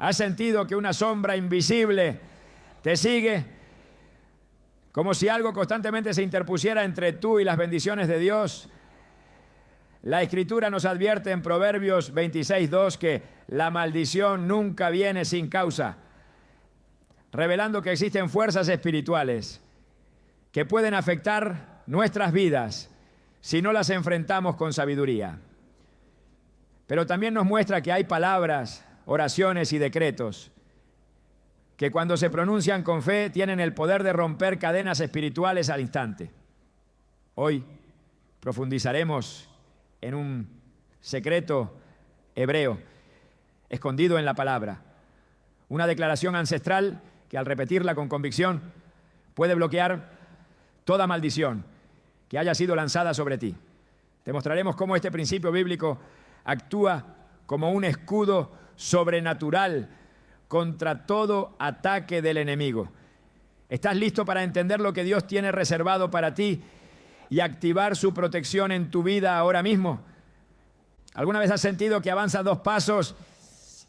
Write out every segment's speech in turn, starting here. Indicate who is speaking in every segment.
Speaker 1: ¿Has sentido que una sombra invisible te sigue? Como si algo constantemente se interpusiera entre tú y las bendiciones de Dios. La Escritura nos advierte en Proverbios 26:2 que la maldición nunca viene sin causa, revelando que existen fuerzas espirituales que pueden afectar nuestras vidas si no las enfrentamos con sabiduría. Pero también nos muestra que hay palabras, oraciones y decretos que cuando se pronuncian con fe tienen el poder de romper cadenas espirituales al instante. Hoy profundizaremos en un secreto hebreo escondido en la palabra, una declaración ancestral que al repetirla con convicción puede bloquear toda maldición que haya sido lanzada sobre ti. Te mostraremos cómo este principio bíblico actúa como un escudo sobrenatural contra todo ataque del enemigo. ¿Estás listo para entender lo que Dios tiene reservado para ti y activar su protección en tu vida ahora mismo? ¿Alguna vez has sentido que avanzas 2 pasos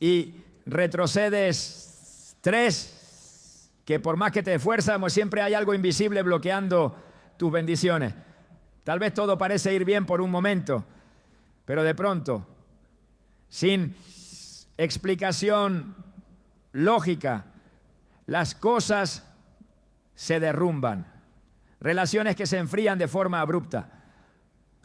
Speaker 1: y retrocedes 3? Que por más que te esfuerzas, siempre hay algo invisible bloqueando tus bendiciones. Tal vez todo parece ir bien por un momento, pero de pronto, sin explicación lógica, las cosas se derrumban. Relaciones que se enfrían de forma abrupta.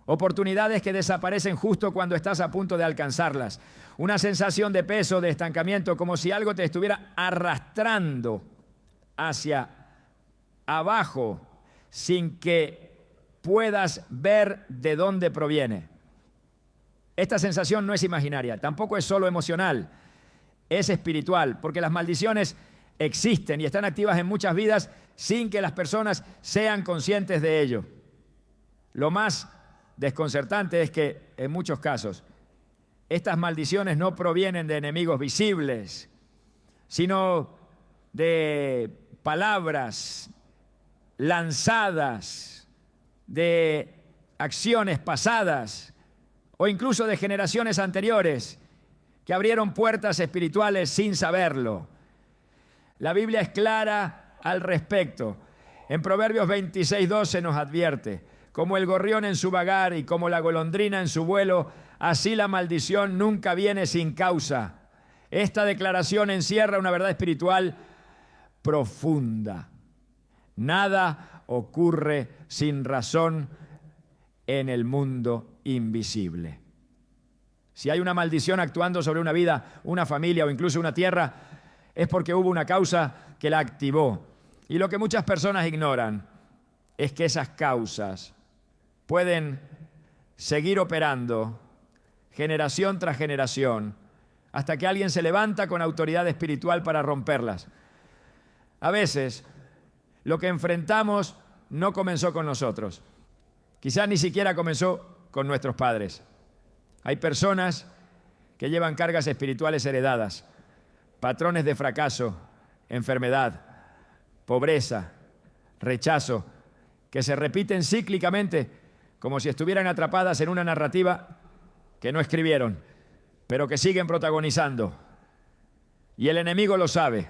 Speaker 1: Oportunidades que desaparecen justo cuando estás a punto de alcanzarlas. Una sensación de peso, de estancamiento, como si algo te estuviera arrastrando hacia abajo sin que puedas ver de dónde proviene. Esta sensación no es imaginaria, tampoco es solo emocional, es espiritual, porque las maldiciones existen y están activas en muchas vidas sin que las personas sean conscientes de ello. Lo más desconcertante es que, en muchos casos, estas maldiciones no provienen de enemigos visibles, sino de palabras lanzadas, de acciones pasadas o incluso de generaciones anteriores que abrieron puertas espirituales sin saberlo. La Biblia es clara al respecto. En Proverbios 26:12 nos advierte: como el gorrión en su vagar y como la golondrina en su vuelo, así la maldición nunca viene sin causa. Esta declaración encierra una verdad espiritual profunda. Nada ocurre sin razón en el mundo invisible. Si hay una maldición actuando sobre una vida, una familia o incluso una tierra, es porque hubo una causa que la activó. Y lo que muchas personas ignoran es que esas causas pueden seguir operando generación tras generación hasta que alguien se levanta con autoridad espiritual para romperlas. A veces, lo que enfrentamos no comenzó con nosotros. Quizás ni siquiera comenzó con nuestros padres. Hay personas que llevan cargas espirituales heredadas, patrones de fracaso, enfermedad, pobreza, rechazo, que se repiten cíclicamente como si estuvieran atrapadas en una narrativa que no escribieron, pero que siguen protagonizando. Y el enemigo lo sabe.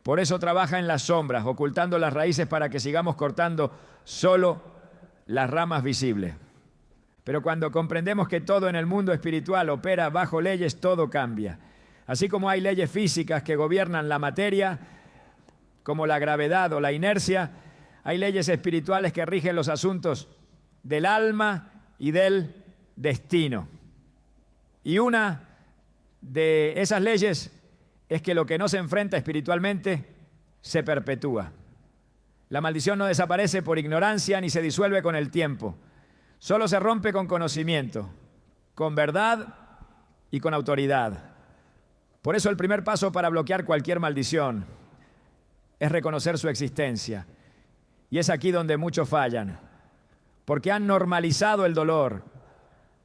Speaker 1: Por eso trabaja en las sombras, ocultando las raíces para que sigamos cortando solo las ramas visibles. Pero cuando comprendemos que todo en el mundo espiritual opera bajo leyes, todo cambia. Así como hay leyes físicas que gobiernan la materia, como la gravedad o la inercia, hay leyes espirituales que rigen los asuntos del alma y del destino. Y una de esas leyes es que lo que no se enfrenta espiritualmente se perpetúa. La maldición no desaparece por ignorancia ni se disuelve con el tiempo. Solo se rompe con conocimiento, con verdad y con autoridad. Por eso el primer paso para bloquear cualquier maldición es reconocer su existencia. Y es aquí donde muchos fallan, porque han normalizado el dolor,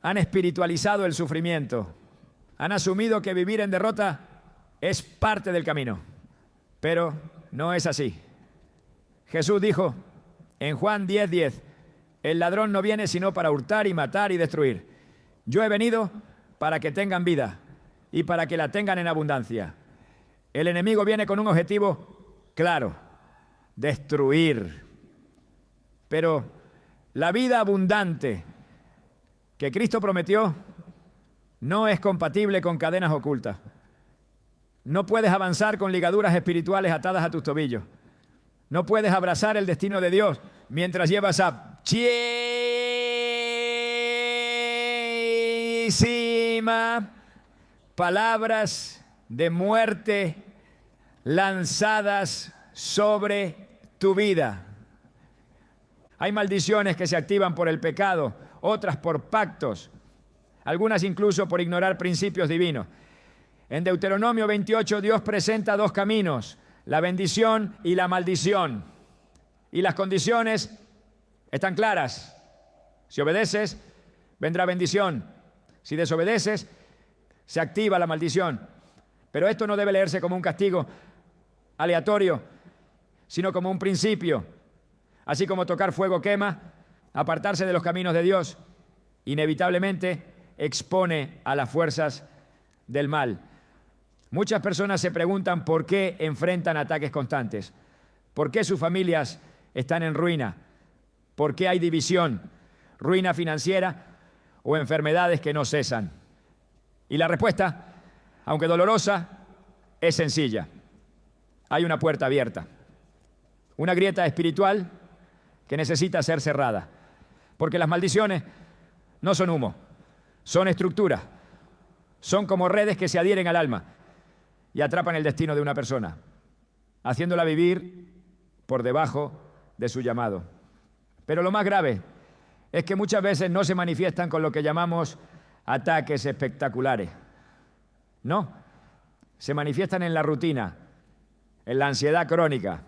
Speaker 1: han espiritualizado el sufrimiento, han asumido que vivir en derrota es parte del camino. Pero no es así. Jesús dijo en Juan 10:10, el ladrón no viene sino para hurtar y matar y destruir. Yo he venido para que tengan vida y para que la tengan en abundancia. El enemigo viene con un objetivo claro: destruir. Pero la vida abundante que Cristo prometió no es compatible con cadenas ocultas. No puedes avanzar con ligaduras espirituales atadas a tus tobillos. No puedes abrazar el destino de Dios mientras llevas palabras de muerte lanzadas sobre tu vida. Hay maldiciones que se activan por el pecado, otras por pactos, algunas incluso por ignorar principios divinos. En Deuteronomio 28 Dios presenta dos caminos: la bendición y la maldición. Y las condiciones están claras. Si obedeces, vendrá bendición. Si desobedeces, se activa la maldición. Pero esto no debe leerse como un castigo aleatorio, sino como un principio. Así como tocar fuego quema, apartarse de los caminos de Dios inevitablemente expone a las fuerzas del mal. Muchas personas se preguntan por qué enfrentan ataques constantes, por qué sus familias están en ruina, por qué hay división, ruina financiera o enfermedades que no cesan. Y la respuesta, aunque dolorosa, es sencilla. Hay una puerta abierta, una grieta espiritual que necesita ser cerrada, porque las maldiciones no son humo, son estructuras, son como redes que se adhieren al alma y atrapan el destino de una persona, haciéndola vivir por debajo de su llamado. Pero lo más grave es que muchas veces no se manifiestan con lo que llamamos ataques espectaculares. No, se manifiestan en la rutina, en la ansiedad crónica,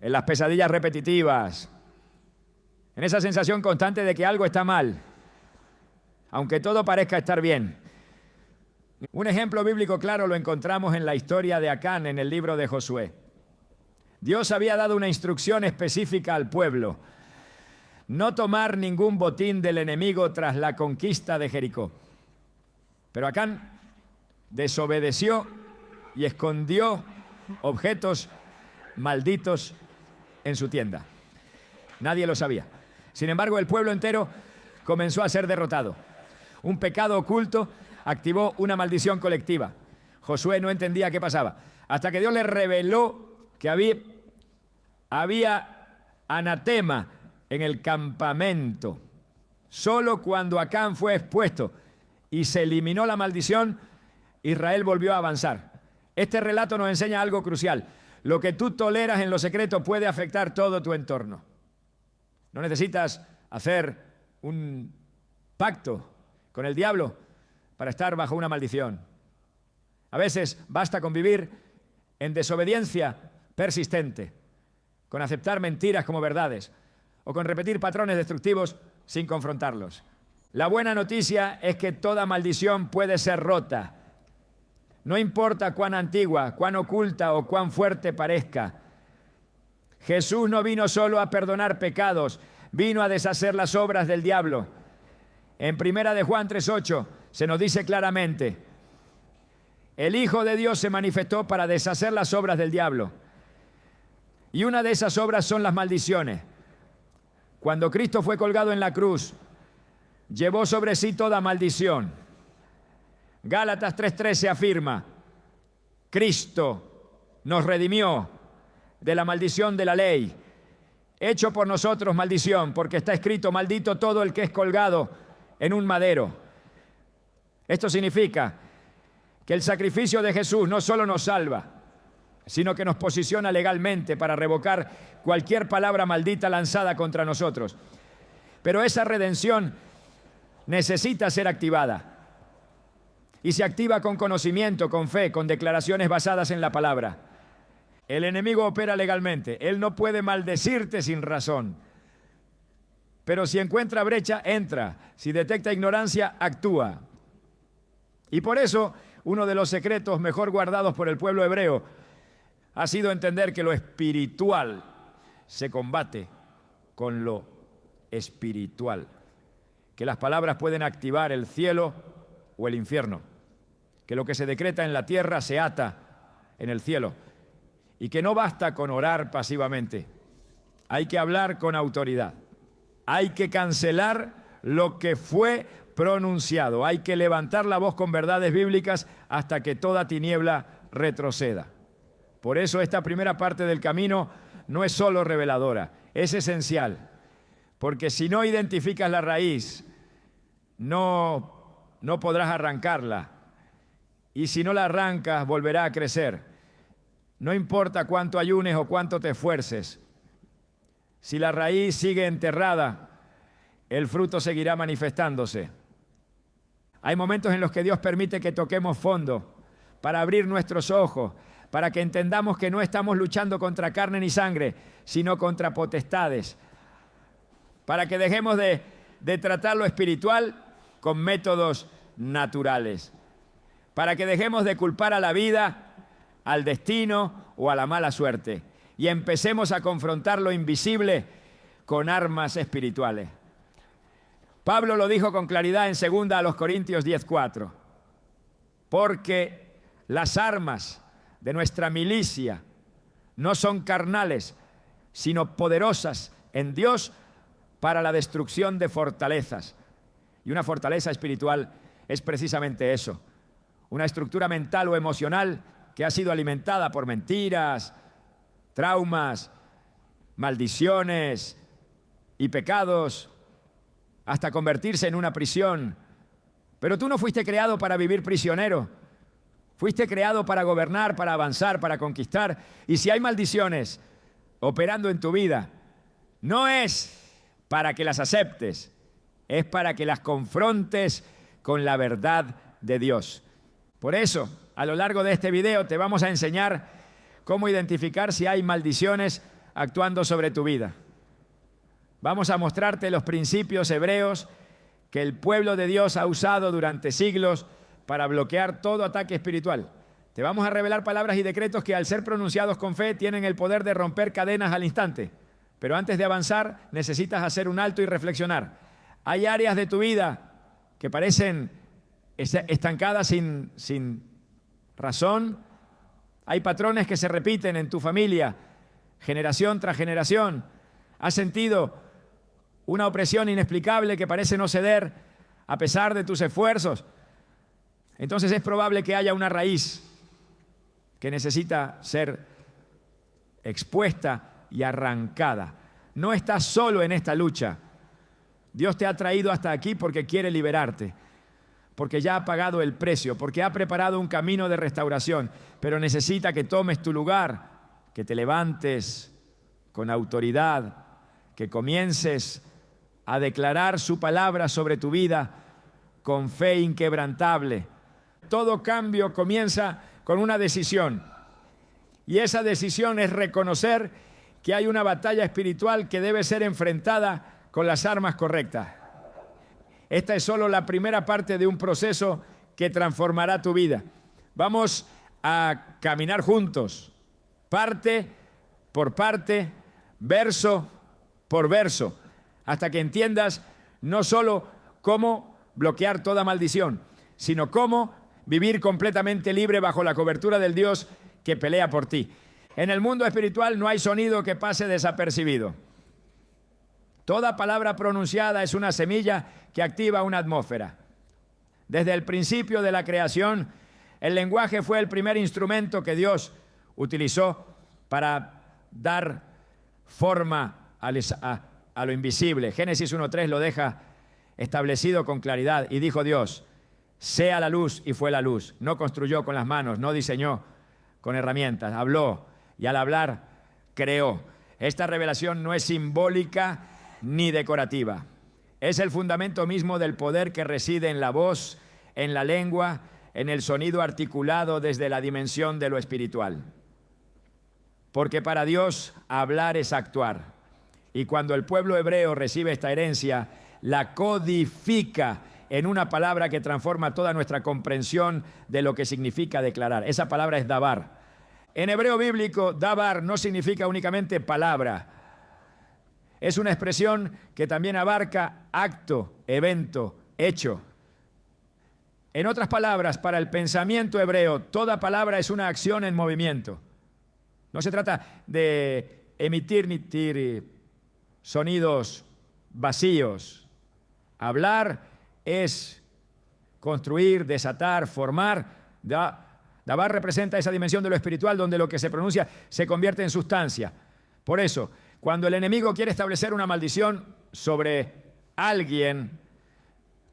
Speaker 1: en las pesadillas repetitivas, en esa sensación constante de que algo está mal, aunque todo parezca estar bien. Un ejemplo bíblico claro lo encontramos en la historia de Acán en el libro de Josué. Dios había dado una instrucción específica al pueblo: no tomar ningún botín del enemigo tras la conquista de Jericó. Pero Acán desobedeció y escondió objetos malditos en su tienda. Nadie lo sabía. Sin embargo, el pueblo entero comenzó a ser derrotado. Un pecado oculto activó una maldición colectiva. Josué no entendía qué pasaba, hasta que Dios le reveló que había anatema en el campamento. Solo cuando Acán fue expuesto y se eliminó la maldición, Israel volvió a avanzar. Este relato nos enseña algo crucial: lo que tú toleras en lo secreto puede afectar todo tu entorno. No necesitas hacer un pacto con el diablo para estar bajo una maldición. A veces basta con vivir en desobediencia persistente, con aceptar mentiras como verdades o con repetir patrones destructivos sin confrontarlos. La buena noticia es que toda maldición puede ser rota. No importa cuán antigua, cuán oculta o cuán fuerte parezca. Jesús no vino solo a perdonar pecados, vino a deshacer las obras del diablo. En 1 de Juan 3:8 se nos dice claramente: el Hijo de Dios se manifestó para deshacer las obras del diablo. Y una de esas obras son las maldiciones. Cuando Cristo fue colgado en la cruz, llevó sobre sí toda maldición. Gálatas 3:13 afirma: Cristo nos redimió de la maldición de la ley, hecho por nosotros maldición, porque está escrito: maldito todo el que es colgado en un madero. Esto significa que el sacrificio de Jesús no solo nos salva, sino que nos posiciona legalmente para revocar cualquier palabra maldita lanzada contra nosotros. Pero esa redención necesita ser activada. Y se activa con conocimiento, con fe, con declaraciones basadas en la palabra. El enemigo opera legalmente. Él no puede maldecirte sin razón. Pero si encuentra brecha, entra. Si detecta ignorancia, actúa. Y por eso, uno de los secretos mejor guardados por el pueblo hebreo ha sido entender que lo espiritual se combate con lo espiritual. Que las palabras pueden activar el cielo o el infierno. Que lo que se decreta en la tierra se ata en el cielo. Y que no basta con orar pasivamente. Hay que hablar con autoridad. Hay que cancelar lo que fue pronunciado. Hay que levantar la voz con verdades bíblicas hasta que toda tiniebla retroceda. Por eso esta primera parte del camino no es solo reveladora, es esencial. Porque si no identificas la raíz, no podrás arrancarla. Y si no la arrancas, volverá a crecer. No importa cuánto ayunes o cuánto te esfuerces. Si la raíz sigue enterrada, el fruto seguirá manifestándose. Hay momentos en los que Dios permite que toquemos fondo para abrir nuestros ojos, para que entendamos que no estamos luchando contra carne ni sangre, sino contra potestades. Para que dejemos de tratar lo espiritual con métodos naturales. Para que dejemos de culpar a la vida, al destino o a la mala suerte. Y empecemos a confrontar lo invisible con armas espirituales. Pablo lo dijo con claridad en 2 Corintios 10:4. Porque las armas de nuestra milicia no son carnales, sino poderosas en Dios para la destrucción de fortalezas. Y una fortaleza espiritual es precisamente eso. Una estructura mental o emocional que ha sido alimentada por mentiras, traumas, maldiciones y pecados, hasta convertirse en una prisión. Pero tú no fuiste creado para vivir prisionero. Fuiste creado para gobernar, para avanzar, para conquistar. Y si hay maldiciones operando en tu vida, no es para que las aceptes, es para que las confrontes con la verdad de Dios. Por eso, a lo largo de este video te vamos a enseñar cómo identificar si hay maldiciones actuando sobre tu vida. Vamos a mostrarte los principios hebreos que el pueblo de Dios ha usado durante siglos para bloquear todo ataque espiritual. Te vamos a revelar palabras y decretos que al ser pronunciados con fe tienen el poder de romper cadenas al instante. Pero antes de avanzar necesitas hacer un alto y reflexionar. Hay áreas de tu vida que parecen estancadas sin razón. Hay patrones que se repiten en tu familia, generación tras generación. Has sentido una opresión inexplicable que parece no ceder a pesar de tus esfuerzos. Entonces es probable que haya una raíz que necesita ser expuesta y arrancada. No estás solo en esta lucha. Dios te ha traído hasta aquí porque quiere liberarte, porque ya ha pagado el precio, porque ha preparado un camino de restauración, pero necesita que tomes tu lugar, que te levantes con autoridad, que comiences a declarar su palabra sobre tu vida con fe inquebrantable. Todo cambio comienza con una decisión, y esa decisión es reconocer que hay una batalla espiritual que debe ser enfrentada con las armas correctas. Esta es solo la primera parte de un proceso que transformará tu vida. Vamos a caminar juntos, parte por parte, verso por verso, hasta que entiendas no solo cómo bloquear toda maldición, sino cómo vivir completamente libre bajo la cobertura del Dios que pelea por ti. En el mundo espiritual no hay sonido que pase desapercibido. Toda palabra pronunciada es una semilla que activa una atmósfera. Desde el principio de la creación, el lenguaje fue el primer instrumento que Dios utilizó para dar forma a lo invisible. Génesis 1:3 lo deja establecido con claridad. Y dijo Dios, sea la luz, y fue la luz. No construyó con las manos, no diseñó con herramientas, habló, y al hablar creó. Esta revelación no es simbólica ni decorativa. Es el fundamento mismo del poder que reside en la voz, en la lengua, en el sonido articulado desde la dimensión de lo espiritual. Porque para Dios hablar es actuar. Y cuando el pueblo hebreo recibe esta herencia, la codifica en una palabra que transforma toda nuestra comprensión de lo que significa declarar. Esa palabra es dabar. En hebreo bíblico, dabar no significa únicamente palabra. Es una expresión que también abarca acto, evento, hecho. En otras palabras, para el pensamiento hebreo, toda palabra es una acción en movimiento. No se trata de emitir sonidos vacíos. Hablar es construir, desatar, formar. Dabar representa esa dimensión de lo espiritual donde lo que se pronuncia se convierte en sustancia. Por eso, cuando el enemigo quiere establecer una maldición sobre alguien,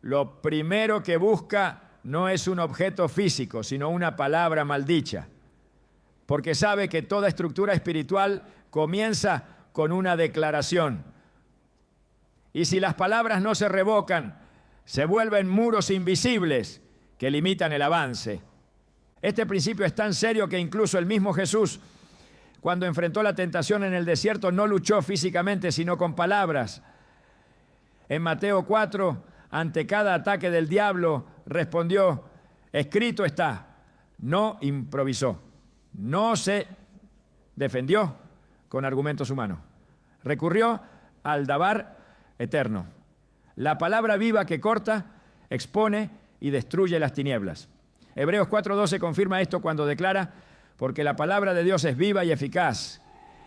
Speaker 1: lo primero que busca no es un objeto físico, sino una palabra maldicha. Porque sabe que toda estructura espiritual comienza con una declaración. Y si las palabras no se revocan, se vuelven muros invisibles que limitan el avance. Este principio es tan serio que incluso el mismo Jesús, cuando enfrentó la tentación en el desierto, no luchó físicamente, sino con palabras. En Mateo 4, ante cada ataque del diablo, respondió: escrito está. No improvisó, no se defendió con argumentos humanos. Recurrió al dabar eterno, la palabra viva que corta, expone y destruye las tinieblas. Hebreos 4:12 confirma esto cuando declara: porque la palabra de Dios es viva y eficaz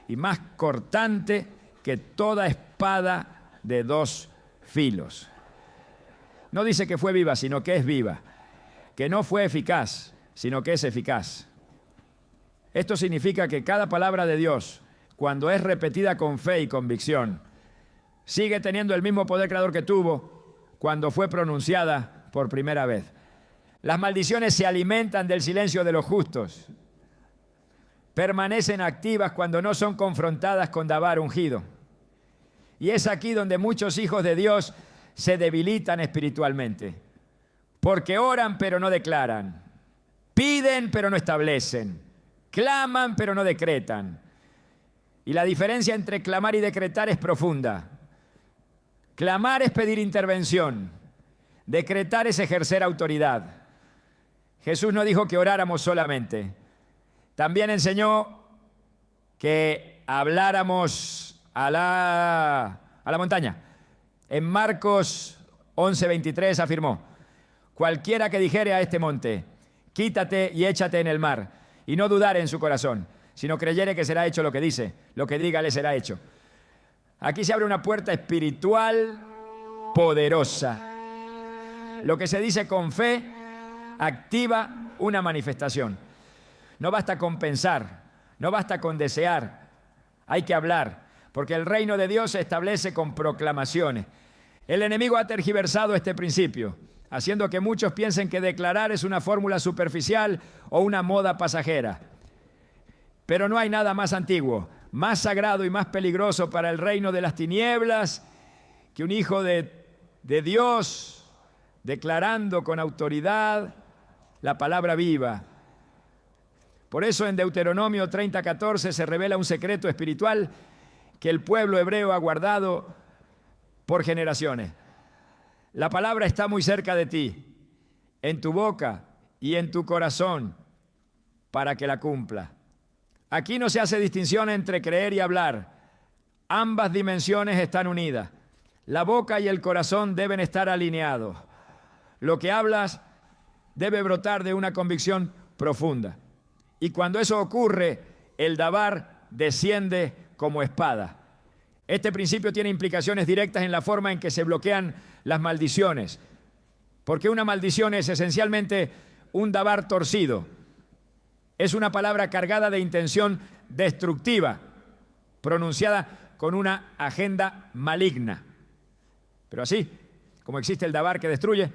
Speaker 1: y más cortante que toda espada de dos filos. No dice que fue viva, sino que es viva. Que no fue eficaz, sino que es eficaz. Esto significa que cada palabra de Dios, cuando es repetida con fe y convicción, sigue teniendo el mismo poder creador que tuvo cuando fue pronunciada por primera vez. Las maldiciones se alimentan del silencio de los justos. Permanecen activas cuando no son confrontadas con dabar ungido. Y es aquí donde muchos hijos de Dios se debilitan espiritualmente. Porque oran pero no declaran. Piden pero no establecen. Claman pero no decretan. Y la diferencia entre clamar y decretar es profunda. Clamar es pedir intervención. Decretar es ejercer autoridad. Jesús no dijo que oráramos solamente. También enseñó que habláramos a la montaña. En Marcos 11:23 afirmó: cualquiera que dijere a este monte, quítate y échate en el mar, y no dudare en su corazón, sino creyere que será hecho lo que dice, lo que diga le será hecho. Aquí se abre una puerta espiritual poderosa. Lo que se dice con fe activa una manifestación. No basta con pensar, no basta con desear, hay que hablar, porque el reino de Dios se establece con proclamaciones. El enemigo ha tergiversado este principio, haciendo que muchos piensen que declarar es una fórmula superficial o una moda pasajera. Pero no hay nada más antiguo, más sagrado y más peligroso para el reino de las tinieblas que un hijo de Dios declarando con autoridad la palabra viva. Por eso en Deuteronomio 30:14 se revela un secreto espiritual que el pueblo hebreo ha guardado por generaciones. La palabra está muy cerca de ti, en tu boca y en tu corazón, para que la cumpla. Aquí no se hace distinción entre creer y hablar. Ambas dimensiones están unidas. La boca y el corazón deben estar alineados. Lo que hablas debe brotar de una convicción profunda. Y cuando eso ocurre, el dabar desciende como espada. Este principio tiene implicaciones directas en la forma en que se bloquean las maldiciones. Porque una maldición es esencialmente un dabar torcido. Es una palabra cargada de intención destructiva, pronunciada con una agenda maligna. Pero así como existe el dabar que destruye,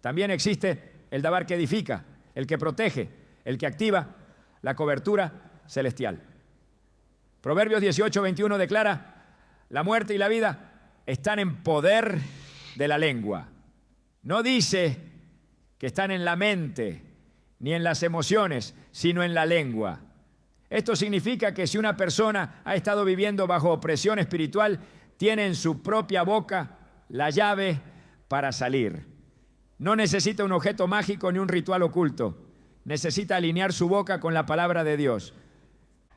Speaker 1: también existe el dabar que edifica, el que protege, el que activa la cobertura celestial. Proverbios 18:21 declara: la muerte y la vida están en poder de la lengua. No dice que están en la mente ni en las emociones, sino en la lengua. Esto significa que si una persona ha estado viviendo bajo opresión espiritual, tiene en su propia boca la llave para salir. No necesita un objeto mágico ni un ritual oculto. Necesita alinear su boca con la palabra de Dios.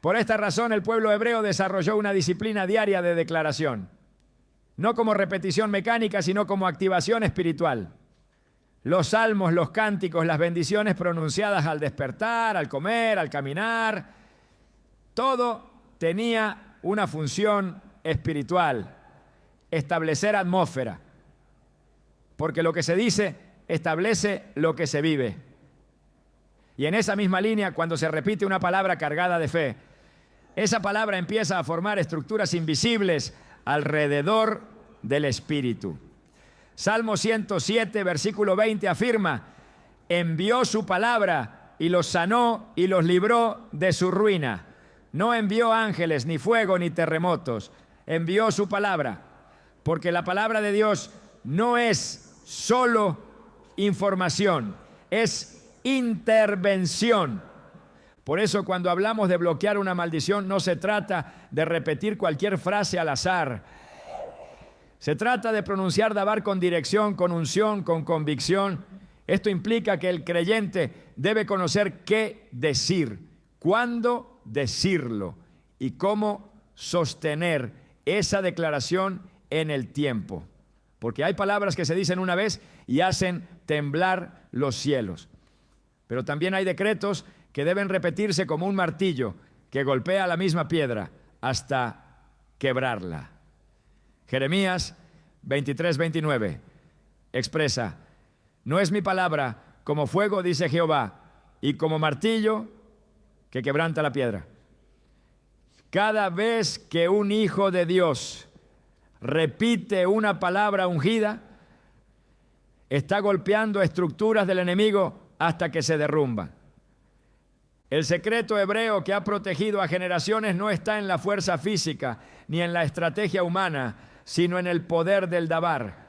Speaker 1: Por esta razón, el pueblo hebreo desarrolló una disciplina diaria de declaración. No como repetición mecánica, sino como activación espiritual. los salmos, los cánticos, las bendiciones pronunciadas al despertar, al comer, al caminar, todo tenía una función espiritual: establecer atmósfera. Porque lo que se dice establece lo que se vive. Y en esa misma línea, cuando se repite una palabra cargada de fe, esa palabra empieza a formar estructuras invisibles alrededor del espíritu. Salmo 107, versículo 20 afirma: envió su palabra y los sanó y los libró de su ruina. No envió ángeles, ni fuego, ni terremotos. Envió su palabra, porque la palabra de Dios no es solo información, es intervención. Por eso, cuando hablamos de bloquear una maldición, no se trata de repetir cualquier frase al azar. Se trata de pronunciar Dabar con dirección, con unción, con convicción. Esto implica que el creyente debe conocer qué decir, cuándo decirlo y cómo sostener esa declaración en el tiempo. Porque hay palabras que se dicen una vez y hacen temblar los cielos. Pero también hay decretos que deben repetirse como un martillo que golpea la misma piedra hasta quebrarla. Jeremías 23:29 expresa: no es mi palabra como fuego, dice Jehová, y como martillo que quebranta la piedra. Cada vez que un hijo de Dios repite una palabra ungida, está golpeando estructuras del enemigo hasta que se derrumban. El secreto hebreo que ha protegido a generaciones no está en la fuerza física ni en la estrategia humana, sino en el poder del Dabar.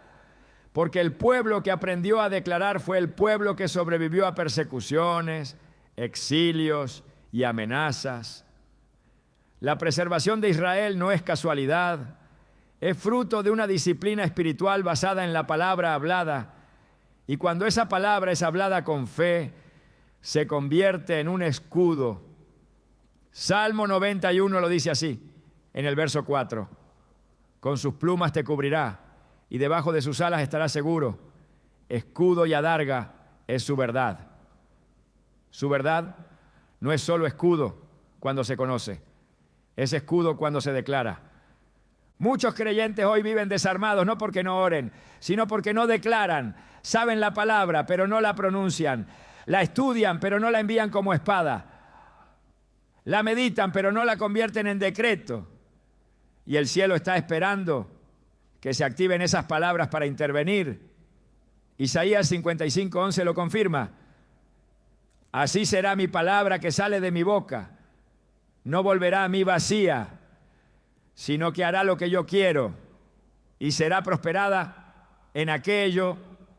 Speaker 1: Porque el pueblo que aprendió a declarar fue el pueblo que sobrevivió a persecuciones, exilios y amenazas. La preservación de Israel no es casualidad, es fruto de una disciplina espiritual basada en la palabra hablada. Y cuando esa palabra es hablada con fe, se convierte en un escudo. Salmo 91 lo dice así, en el verso 4. Con sus plumas te cubrirá y debajo de sus alas estarás seguro. Escudo y adarga es su verdad. Su verdad no es solo escudo cuando se conoce, es escudo cuando se declara. Muchos creyentes hoy viven desarmados, no porque no oren, sino porque no declaran. Saben la palabra, pero no la pronuncian. La estudian, pero no la envían como espada. La meditan, pero no la convierten en decreto. Y el cielo está esperando que se activen esas palabras para intervenir. Isaías 55:11 lo confirma. Así será mi palabra que sale de mi boca. No volverá a mí vacía, sino que hará lo que yo quiero y será prosperada en aquello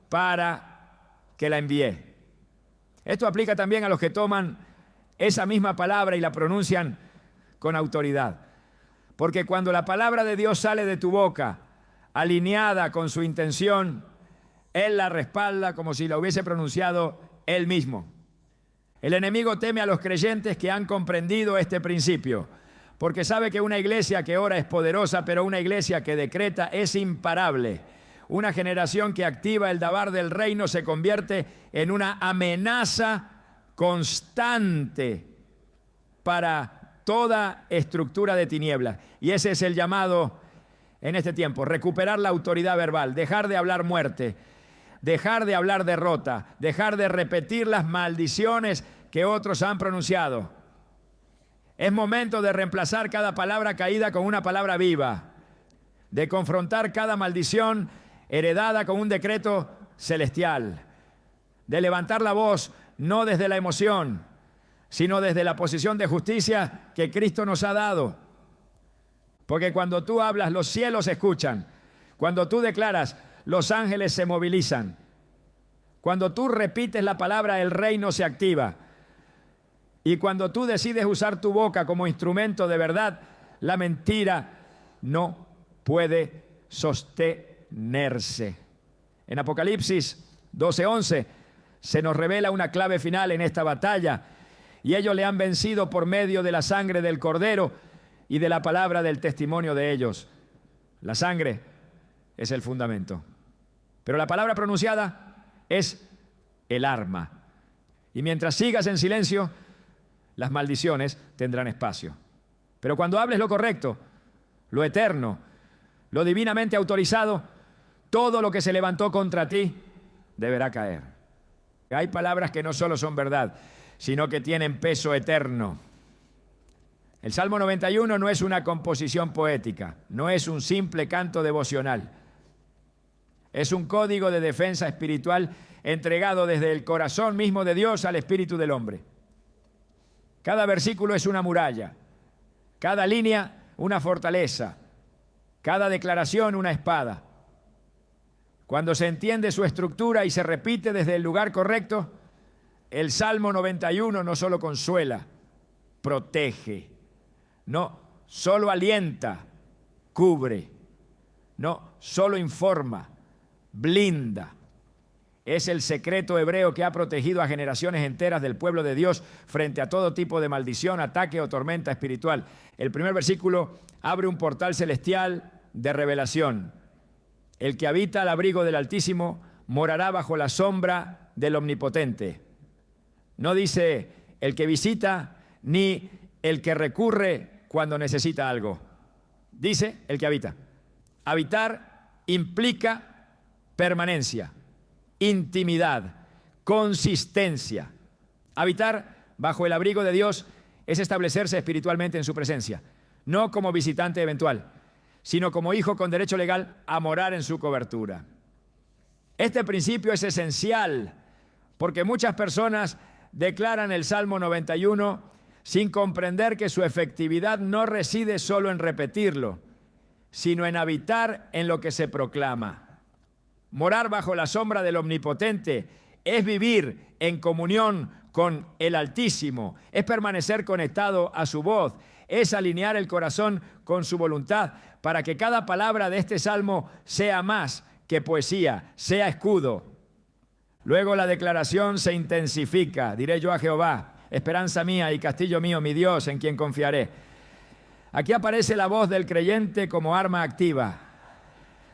Speaker 1: para que la envié. Esto aplica también a los que toman esa misma palabra y la pronuncian con autoridad. Porque cuando la palabra de Dios sale de tu boca, alineada con su intención, Él la respalda como si la hubiese pronunciado Él mismo. El enemigo teme a los creyentes que han comprendido este principio, porque sabe que una iglesia que ora es poderosa, pero una iglesia que decreta es imparable. Una generación que activa el Dabar del reino se convierte en una amenaza constante para toda estructura de tinieblas. Y ese es el llamado en este tiempo: recuperar la autoridad verbal, dejar de hablar muerte, dejar de hablar derrota, dejar de repetir las maldiciones que otros han pronunciado. Es momento de reemplazar cada palabra caída con una palabra viva, de confrontar cada maldición heredada con un decreto celestial, de levantar la voz no desde la emoción, sino desde la posición de justicia que Cristo nos ha dado. Porque cuando tú hablas, los cielos escuchan. Cuando tú declaras, los ángeles se movilizan. Cuando tú repites la palabra, el reino se activa. Y cuando tú decides usar tu boca como instrumento de verdad, la mentira no puede sostenerse. En Apocalipsis 12:11 se nos revela una clave final en esta batalla. Y ellos le han vencido por medio de la sangre del Cordero y de la palabra del testimonio de ellos. La sangre es el fundamento. Pero la palabra pronunciada es el arma. Y mientras sigas en silencio, las maldiciones tendrán espacio. Pero cuando hables lo correcto, lo eterno, lo divinamente autorizado, todo lo que se levantó contra ti deberá caer. Hay palabras que no solo son verdad, sino que tienen peso eterno. El Salmo 91 no es una composición poética, no es un simple canto devocional. Es un código de defensa espiritual entregado desde el corazón mismo de Dios al espíritu del hombre. Cada versículo es una muralla, cada línea una fortaleza, cada declaración una espada. Cuando se entiende su estructura y se repite desde el lugar correcto, el Salmo 91 no solo consuela, protege, no solo alienta, cubre, no solo informa, blinda. Es el secreto hebreo que ha protegido a generaciones enteras del pueblo de Dios frente a todo tipo de maldición, ataque o tormenta espiritual. El primer versículo abre un portal celestial de revelación. El que habita al abrigo del Altísimo morará bajo la sombra del Omnipotente. No dice el que visita ni el que recurre cuando necesita algo. Dice el que habita. Habitar implica permanencia, intimidad, consistencia. Habitar bajo el abrigo de Dios es establecerse espiritualmente en su presencia, no como visitante eventual, sino como hijo con derecho legal a morar en su cobertura. Este principio es esencial porque muchas personas declaran el Salmo 91 sin comprender que su efectividad no reside solo en repetirlo, sino en habitar en lo que se proclama. Morar bajo la sombra del Omnipotente es vivir en comunión con el Altísimo, es permanecer conectado a su voz, es alinear el corazón con su voluntad para que cada palabra de este salmo sea más que poesía, sea escudo. Luego la declaración se intensifica. Diré yo a Jehová, esperanza mía y castillo mío, mi Dios, en quien confiaré. Aquí aparece la voz del creyente como arma activa.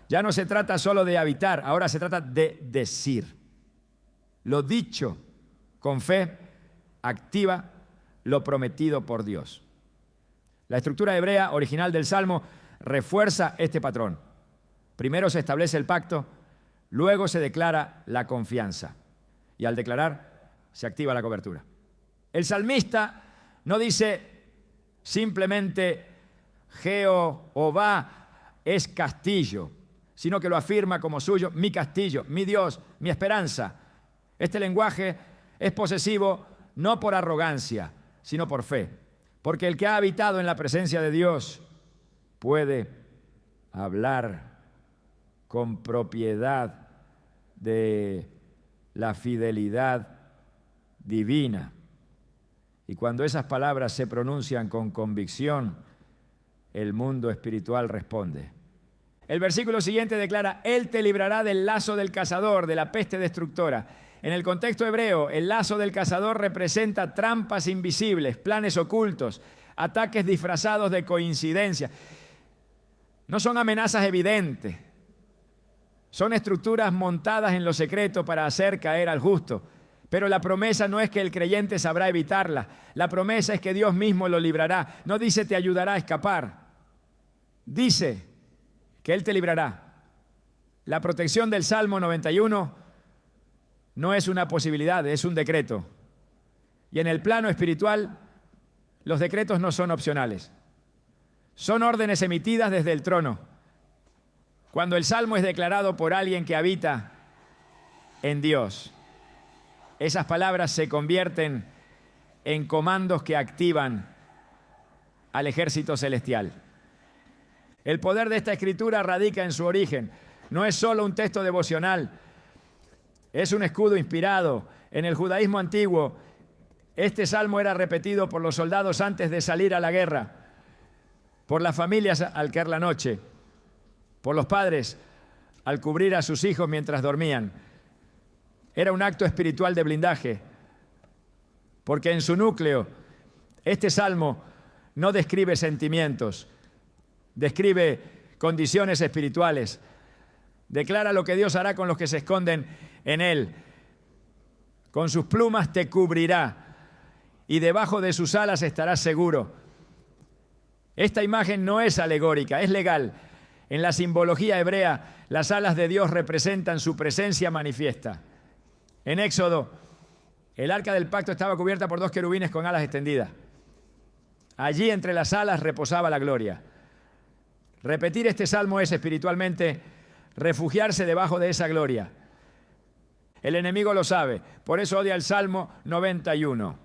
Speaker 1: Ya no se trata solo de habitar, ahora se trata de decir. Lo dicho con fe activa lo prometido por Dios. La estructura hebrea original del Salmo refuerza este patrón. Primero se establece el pacto, luego se declara la confianza. Y al declarar, se activa la cobertura. El salmista no dice simplemente Jehová es castillo, sino que lo afirma como suyo, mi castillo, mi Dios, mi esperanza. Este lenguaje es posesivo no por arrogancia, sino por fe. Porque el que ha habitado en la presencia de Dios puede hablar con propiedad de la fidelidad divina. Y cuando esas palabras se pronuncian con convicción, el mundo espiritual responde. El versículo siguiente declara, Él te librará del lazo del cazador, de la peste destructora. En el contexto hebreo, el lazo del cazador representa trampas invisibles, planes ocultos, ataques disfrazados de coincidencia. No son amenazas evidentes, son estructuras montadas en lo secreto para hacer caer al justo. Pero la promesa no es que el creyente sabrá evitarla, la promesa es que Dios mismo lo librará. No dice te ayudará a escapar, dice que Él te librará. La protección del Salmo 91 no es una posibilidad, es un decreto. Y en el plano espiritual, los decretos no son opcionales. Son órdenes emitidas desde el trono. Cuando el Salmo es declarado por alguien que habita en Dios, esas palabras se convierten en comandos que activan al ejército celestial. El poder de esta escritura radica en su origen. No es solo un texto devocional, es un escudo inspirado. En el judaísmo antiguo, este salmo era repetido por los soldados antes de salir a la guerra, por las familias al caer la noche, por los padres al cubrir a sus hijos mientras dormían. Era un acto espiritual de blindaje, porque en su núcleo, este salmo no describe sentimientos, describe condiciones espirituales. Declara lo que Dios hará con los que se esconden en Él. Con sus plumas te cubrirá y debajo de sus alas estarás seguro. Esta imagen no es alegórica, es legal. En la simbología hebrea, las alas de Dios representan su presencia manifiesta. En Éxodo, el arca del pacto estaba cubierta por 2 querubines con alas extendidas. Allí entre las alas reposaba la gloria. Repetir este salmo es espiritualmente refugiarse debajo de esa gloria. El enemigo lo sabe, por eso odia el Salmo 91.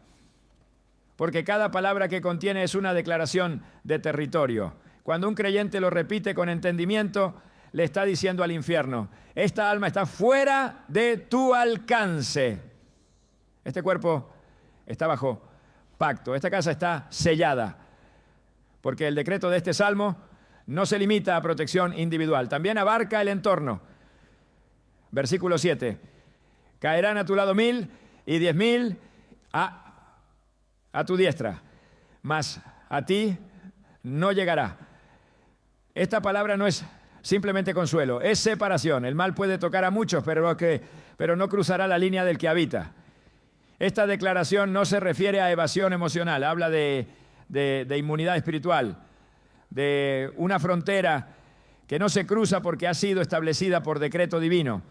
Speaker 1: Porque cada palabra que contiene es una declaración de territorio. Cuando un creyente lo repite con entendimiento, le está diciendo al infierno: esta alma está fuera de tu alcance. Este cuerpo está bajo pacto, esta casa está sellada. Porque el decreto de este salmo no se limita a protección individual, también abarca el entorno. Versículo 7. Caerán a tu lado 1000 y 10.000 a tu diestra, mas a ti no llegará. Esta palabra no es simplemente consuelo, es separación. El mal puede tocar a muchos, pero no cruzará la línea del que habita. Esta declaración no se refiere a evasión emocional, habla de inmunidad espiritual, de una frontera que no se cruza porque ha sido establecida por decreto divino.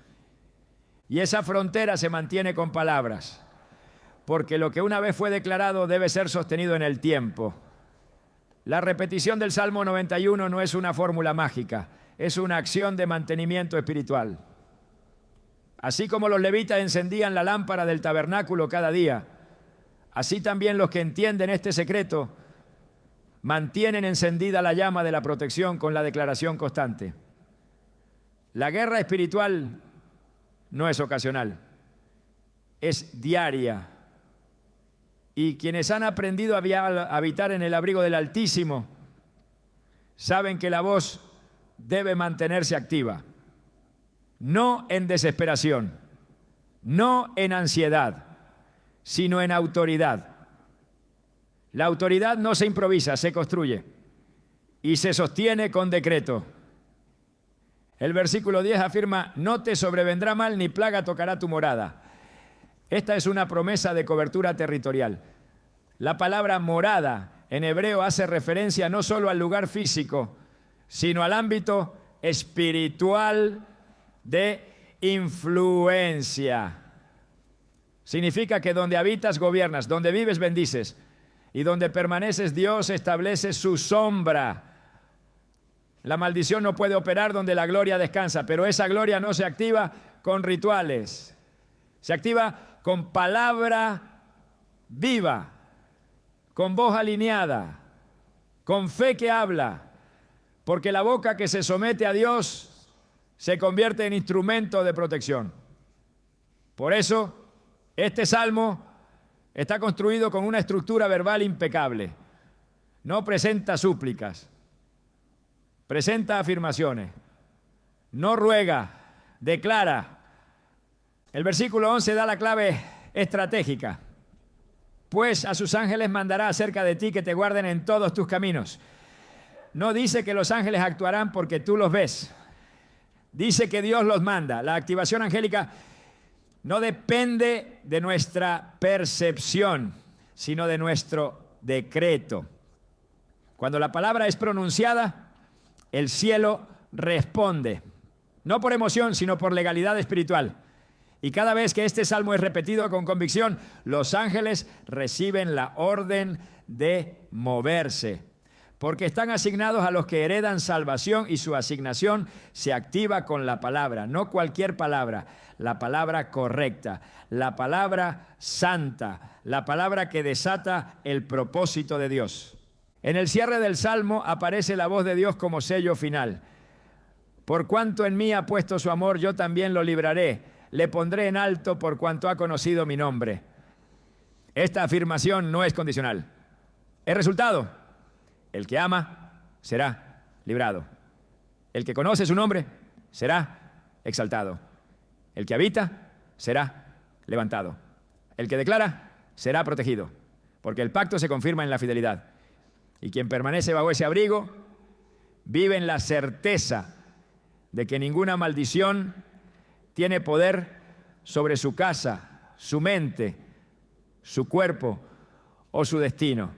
Speaker 1: Y esa frontera se mantiene con palabras, porque lo que una vez fue declarado debe ser sostenido en el tiempo. La repetición del Salmo 91 no es una fórmula mágica, es una acción de mantenimiento espiritual. Así como los levitas encendían la lámpara del tabernáculo cada día, así también los que entienden este secreto mantienen encendida la llama de la protección con la declaración constante. La guerra espiritual no es ocasional, es diaria. Y quienes han aprendido a habitar en el abrigo del Altísimo saben que la voz debe mantenerse activa, no en desesperación, no en ansiedad, sino en autoridad. La autoridad no se improvisa, se construye y se sostiene con decreto. El versículo 10 afirma: no te sobrevendrá mal ni plaga tocará tu morada. Esta es una promesa de cobertura territorial. La palabra morada en hebreo hace referencia no solo al lugar físico, sino al ámbito espiritual de influencia. Significa que donde habitas gobiernas, donde vives bendices, y donde permaneces Dios establece su sombra. La maldición no puede operar donde la gloria descansa, pero esa gloria no se activa con rituales. Se activa con palabra viva, con voz alineada, con fe que habla, porque la boca que se somete a Dios se convierte en instrumento de protección. Por eso, este salmo está construido con una estructura verbal impecable. No presenta súplicas, presenta afirmaciones, no ruega, declara. El versículo 11 da la clave estratégica. Pues a sus ángeles mandará acerca de ti que te guarden en todos tus caminos. No dice que los ángeles actuarán porque tú los ves. Dice que Dios los manda. La activación angélica no depende de nuestra percepción, sino de nuestro decreto. Cuando la palabra es pronunciada, el cielo responde. No por emoción, sino por legalidad espiritual. Y cada vez que este salmo es repetido con convicción, los ángeles reciben la orden de moverse, porque están asignados a los que heredan salvación y su asignación se activa con la palabra, no cualquier palabra, la palabra correcta, la palabra santa, la palabra que desata el propósito de Dios. En el cierre del salmo aparece la voz de Dios como sello final. Por cuanto en mí ha puesto su amor, yo también lo libraré. Le pondré en alto por cuanto ha conocido mi nombre. Esta afirmación no es condicional. Es resultado. El que ama será librado. El que conoce su nombre será exaltado. El que habita será levantado. El que declara será protegido. Porque el pacto se confirma en la fidelidad. Y quien permanece bajo ese abrigo vive en la certeza de que ninguna maldición tiene poder sobre su casa, su mente, su cuerpo o su destino.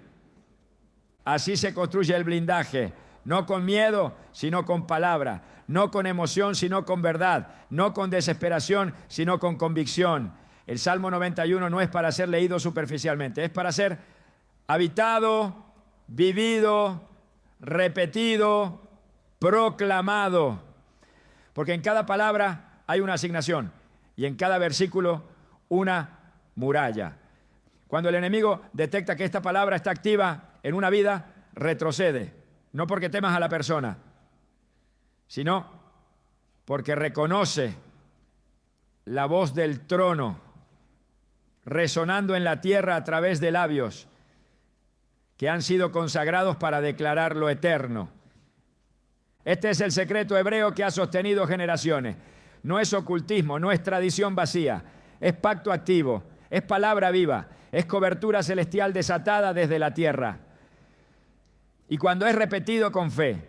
Speaker 1: Así se construye el blindaje, no con miedo, sino con palabra, no con emoción, sino con verdad, no con desesperación, sino con convicción. El Salmo 91 no es para ser leído superficialmente, es para ser habitado, vivido, repetido, proclamado. Porque en cada palabra hay una asignación y en cada versículo una muralla. Cuando el enemigo detecta que esta palabra está activa en una vida, retrocede. No porque temas a la persona, sino porque reconoce la voz del trono resonando en la tierra a través de labios que han sido consagrados para declarar lo eterno. Este es el secreto hebreo que ha sostenido generaciones. No es ocultismo, no es tradición vacía, es pacto activo, es palabra viva, es cobertura celestial desatada desde la tierra. Y cuando es repetido con fe,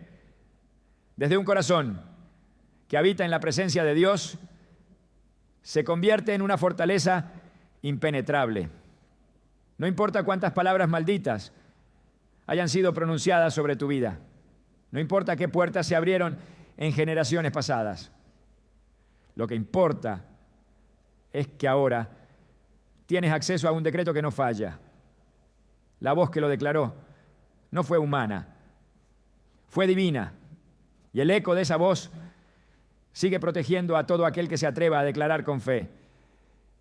Speaker 1: desde un corazón que habita en la presencia de Dios, se convierte en una fortaleza impenetrable. No importa cuántas palabras malditas hayan sido pronunciadas sobre tu vida. No importa qué puertas se abrieron en generaciones pasadas. Lo que importa es que ahora tienes acceso a un decreto que no falla. La voz que lo declaró no fue humana, fue divina. Y el eco de esa voz sigue protegiendo a todo aquel que se atreva a declarar con fe: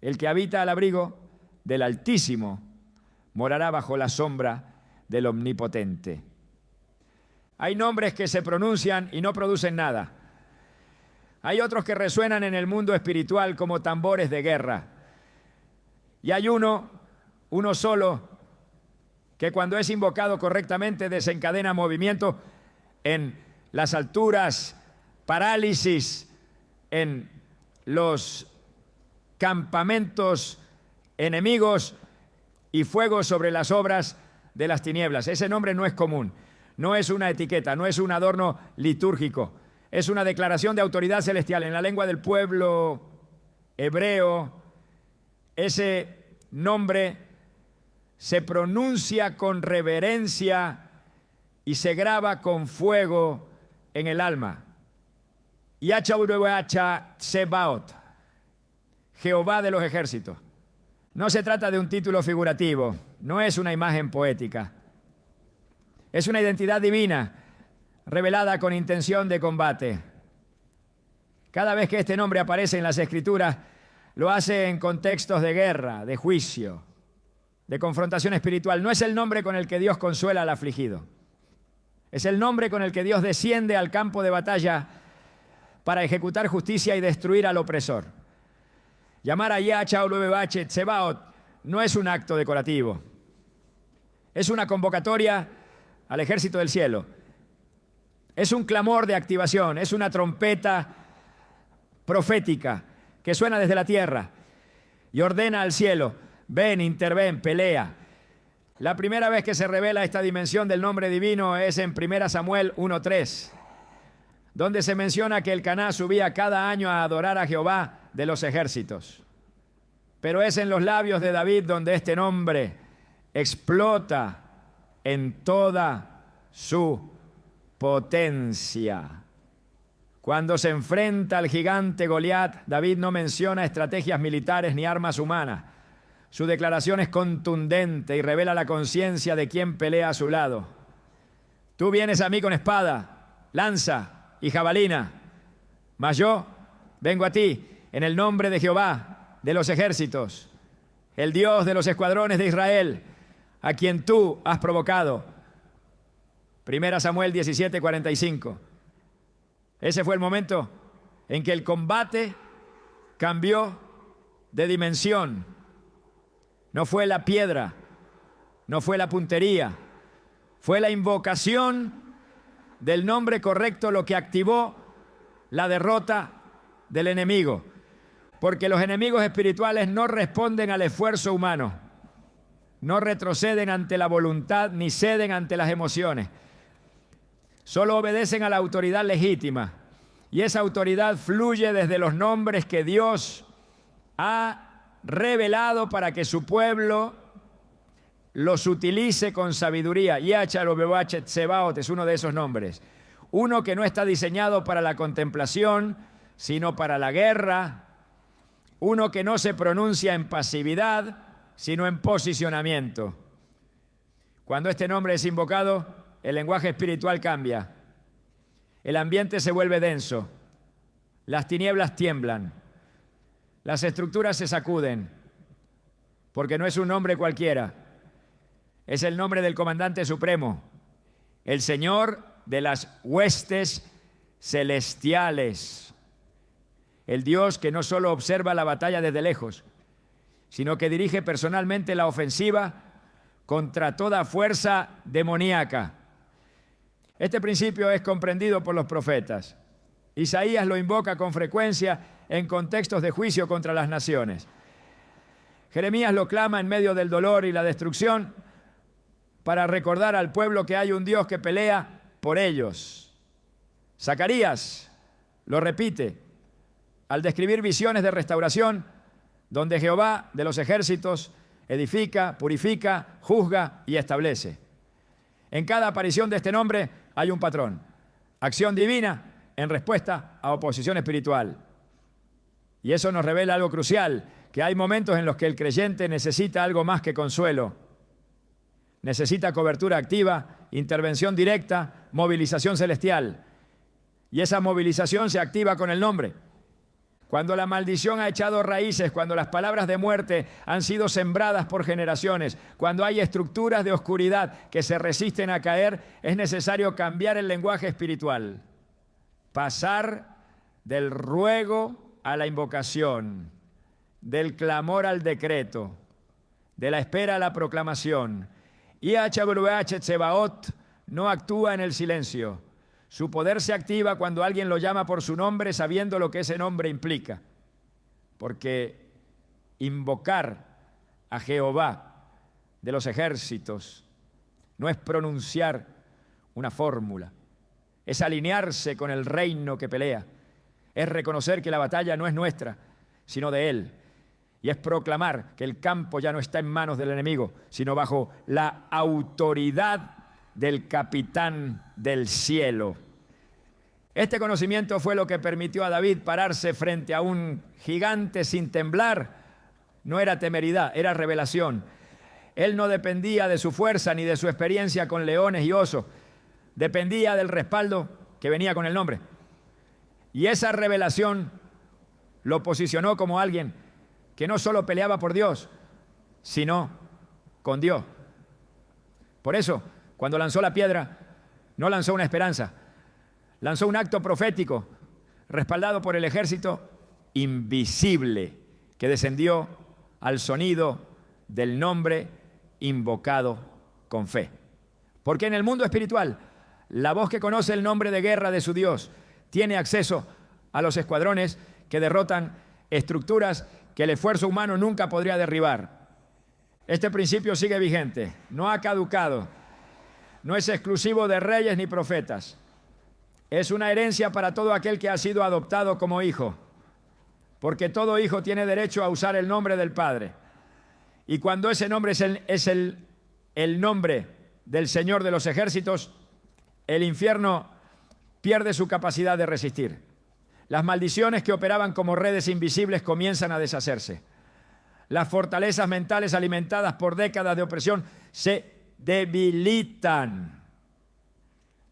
Speaker 1: el que habita al abrigo del Altísimo morará bajo la sombra del Omnipotente. Hay nombres que se pronuncian y no producen nada. Hay otros que resuenan en el mundo espiritual como tambores de guerra. Y hay uno solo, que cuando es invocado correctamente desencadena movimiento en las alturas, parálisis en los campamentos enemigos y fuego sobre las obras de las tinieblas. Ese nombre no es común, no es una etiqueta, no es un adorno litúrgico, es una declaración de autoridad celestial. En la lengua del pueblo hebreo, ese nombre se pronuncia con reverencia y se graba con fuego en el alma. Yahweh Tsebaot, Jehová de los ejércitos. No se trata de un título figurativo, no es una imagen poética. Es una identidad divina revelada con intención de combate. Cada vez que este nombre aparece en las Escrituras, lo hace en contextos de guerra, de juicio, de confrontación espiritual. No es el nombre con el que Dios consuela al afligido. Es el nombre con el que Dios desciende al campo de batalla para ejecutar justicia y destruir al opresor. Llamar a Yahweh Tsebaot no es un acto decorativo. Es una convocatoria al ejército del cielo. Es un clamor de activación, es una trompeta profética que suena desde la tierra y ordena al cielo: ven, interven, pelea. La primera vez que se revela esta dimensión del nombre divino es en 1 Samuel 1:3, donde se menciona que Elcaná subía cada año a adorar a Jehová de los ejércitos. Pero es en los labios de David donde este nombre explota en toda su potencia. Cuando se enfrenta al gigante Goliat, David no menciona estrategias militares ni armas humanas. Su declaración es contundente y revela la conciencia de quien pelea a su lado. Tú vienes a mí con espada, lanza y jabalina, mas yo vengo a ti en el nombre de Jehová de los ejércitos, el Dios de los escuadrones de Israel, a quien tú has provocado. 1 Samuel 17:45. Ese fue el momento en que el combate cambió de dimensión. No fue la piedra, no fue la puntería, fue la invocación del nombre correcto lo que activó la derrota del enemigo. Porque los enemigos espirituales no responden al esfuerzo humano, no retroceden ante la voluntad ni ceden ante las emociones. Solo obedecen a la autoridad legítima Y esa autoridad fluye desde los nombres que Dios ha revelado para que su pueblo los utilice con sabiduría. Yahweh Tsebaot es uno de esos nombres. Uno que no está diseñado para la contemplación, sino para la guerra. Uno que no se pronuncia en pasividad, sino en posicionamiento. Cuando este nombre es invocado, el lenguaje espiritual cambia. El ambiente se vuelve denso. Las tinieblas tiemblan. Las estructuras se sacuden. Porque no es un nombre cualquiera. Es el nombre del comandante supremo. El Señor de las huestes celestiales. El Dios que no solo observa la batalla desde lejos, sino que dirige personalmente la ofensiva contra toda fuerza demoníaca. Este principio es comprendido por los profetas. Isaías lo invoca con frecuencia en contextos de juicio contra las naciones. Jeremías lo clama en medio del dolor y la destrucción para recordar al pueblo que hay un Dios que pelea por ellos. Zacarías lo repite al describir visiones de restauración donde Jehová de los ejércitos edifica, purifica, juzga y establece. En cada aparición de este nombre hay un patrón. Acción divina en respuesta a oposición espiritual. Y eso nos revela algo crucial, que hay momentos en los que el creyente necesita algo más que consuelo. Necesita cobertura activa, intervención directa, movilización celestial. Y esa movilización se activa con el nombre. Cuando la maldición ha echado raíces, cuando las palabras de muerte han sido sembradas por generaciones, cuando hay estructuras de oscuridad que se resisten a caer, es necesario cambiar el lenguaje espiritual. Pasar del ruego a la invocación, del clamor al decreto, de la espera a la proclamación. Yahweh Tsebaot no actúa en el silencio. Su poder se activa cuando alguien lo llama por su nombre sabiendo lo que ese nombre implica. Porque invocar a Jehová de los ejércitos no es pronunciar una fórmula, es alinearse con el reino que pelea, es reconocer que la batalla no es nuestra, sino de Él. Y es proclamar que el campo ya no está en manos del enemigo, sino bajo la autoridad del capitán del cielo. Este conocimiento fue lo que permitió a David pararse frente a un gigante sin temblar. No era temeridad, era revelación. Él no dependía de su fuerza ni de su experiencia con leones y osos. Dependía del respaldo que venía con el nombre. Y esa revelación lo posicionó como alguien que no solo peleaba por Dios, sino con Dios. Por eso, cuando lanzó la piedra, no lanzó una esperanza, lanzó un acto profético, respaldado por el ejército invisible, que descendió al sonido del nombre invocado con fe. Porque en el mundo espiritual, la voz que conoce el nombre de guerra de su Dios tiene acceso a los escuadrones que derrotan estructuras que el esfuerzo humano nunca podría derribar. Este principio sigue vigente, no ha caducado, no es exclusivo de reyes ni profetas. Es una herencia para todo aquel que ha sido adoptado como hijo, porque todo hijo tiene derecho a usar el nombre del Padre. Y cuando ese nombre es el nombre del Señor de los ejércitos, el infierno pierde su capacidad de resistir. Las maldiciones que operaban como redes invisibles comienzan a deshacerse. Las fortalezas mentales alimentadas por décadas de opresión se debilitan.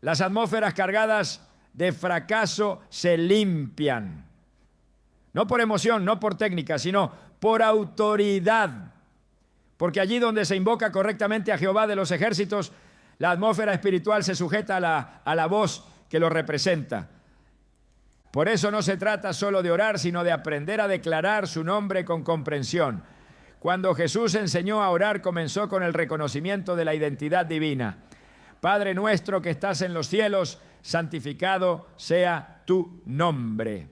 Speaker 1: Las atmósferas cargadas de fracaso se limpian. No por emoción, no por técnica, sino por autoridad. Porque allí donde se invoca correctamente a Jehová de los ejércitos, la atmósfera espiritual se sujeta a la voz que lo representa. Por eso no se trata solo de orar, sino de aprender a declarar su nombre con comprensión. Cuando Jesús enseñó a orar, comenzó con el reconocimiento de la identidad divina. Padre nuestro que estás en los cielos, santificado sea tu nombre.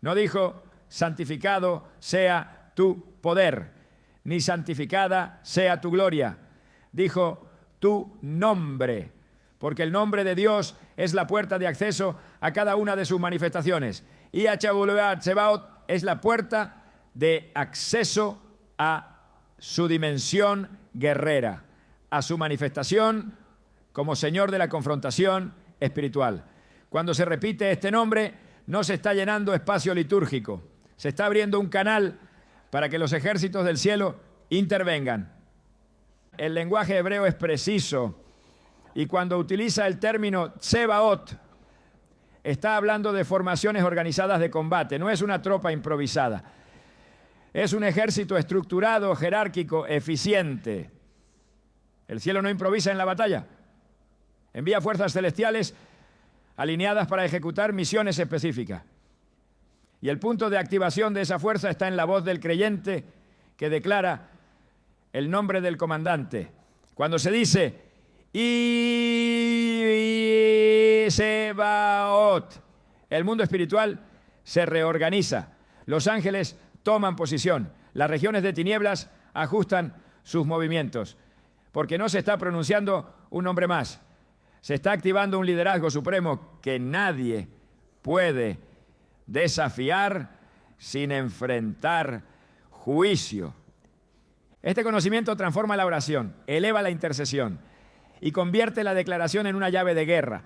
Speaker 1: No dijo, santificado sea tu poder, ni santificada sea tu gloria. Dijo, tu nombre, porque el nombre de Dios es la puerta de acceso a cada una de sus manifestaciones. Y Tsebaot es la puerta de acceso a su dimensión guerrera, a su manifestación como Señor de la confrontación espiritual. Cuando se repite este nombre, no se está llenando espacio litúrgico, se está abriendo un canal para que los ejércitos del cielo intervengan. El lenguaje hebreo es preciso y cuando utiliza el término Tsebaot, está hablando de formaciones organizadas de combate, no es una tropa improvisada. Es un ejército estructurado, jerárquico, eficiente. El cielo no improvisa en la batalla. Envía fuerzas celestiales alineadas para ejecutar misiones específicas. Y el punto de activación de esa fuerza está en la voz del creyente que declara el nombre del comandante. Cuando se dice y Tsebaot, el mundo espiritual se reorganiza. Los ángeles toman posición. Las regiones de tinieblas ajustan sus movimientos. Porque no se está pronunciando un nombre más. Se está activando un liderazgo supremo que nadie puede desafiar sin enfrentar juicio. Este conocimiento transforma la oración, eleva la intercesión y convierte la declaración en una llave de guerra.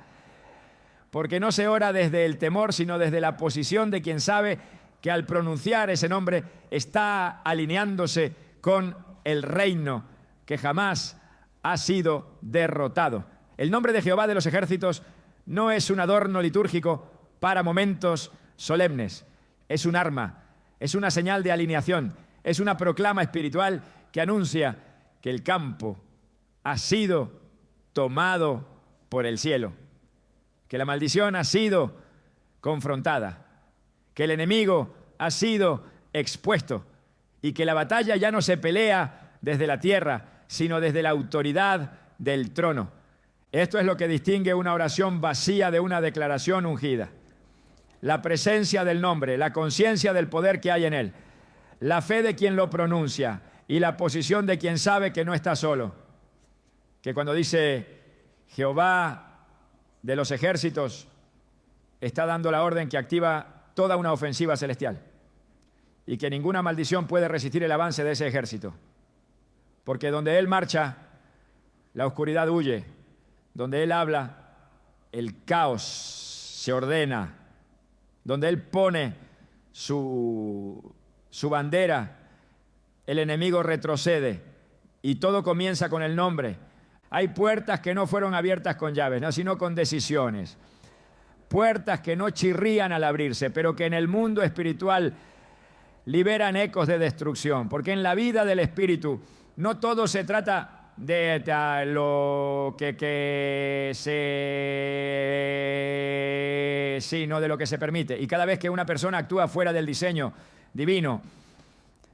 Speaker 1: Porque no se ora desde el temor, sino desde la posición de quien sabe que al pronunciar ese nombre está alineándose con el reino que jamás ha sido derrotado. El nombre de Jehová de los ejércitos no es un adorno litúrgico para momentos solemnes. Es un arma, es una señal de alineación, es una proclama espiritual que anuncia que el campo ha sido tomado por el cielo, que la maldición ha sido confrontada, que el enemigo ha sido expuesto y que la batalla ya no se pelea desde la tierra, sino desde la autoridad del trono. Esto es lo que distingue una oración vacía de una declaración ungida. La presencia del nombre, la conciencia del poder que hay en él, la fe de quien lo pronuncia y la posición de quien sabe que no está solo. Que cuando dice Jehová de los ejércitos, está dando la orden que activa toda una ofensiva celestial y que ninguna maldición puede resistir el avance de ese ejército. Porque donde Él marcha, la oscuridad huye. Donde Él habla, el caos se ordena. Donde Él pone su bandera, el enemigo retrocede. Y todo comienza con el nombre. Hay puertas que no fueron abiertas con llaves, no, sino con decisiones. Puertas que no chirrían al abrirse, pero que en el mundo espiritual liberan ecos de destrucción. Porque en la vida del espíritu no todo se trata de lo sino de lo que se permite. Y cada vez que una persona actúa fuera del diseño divino,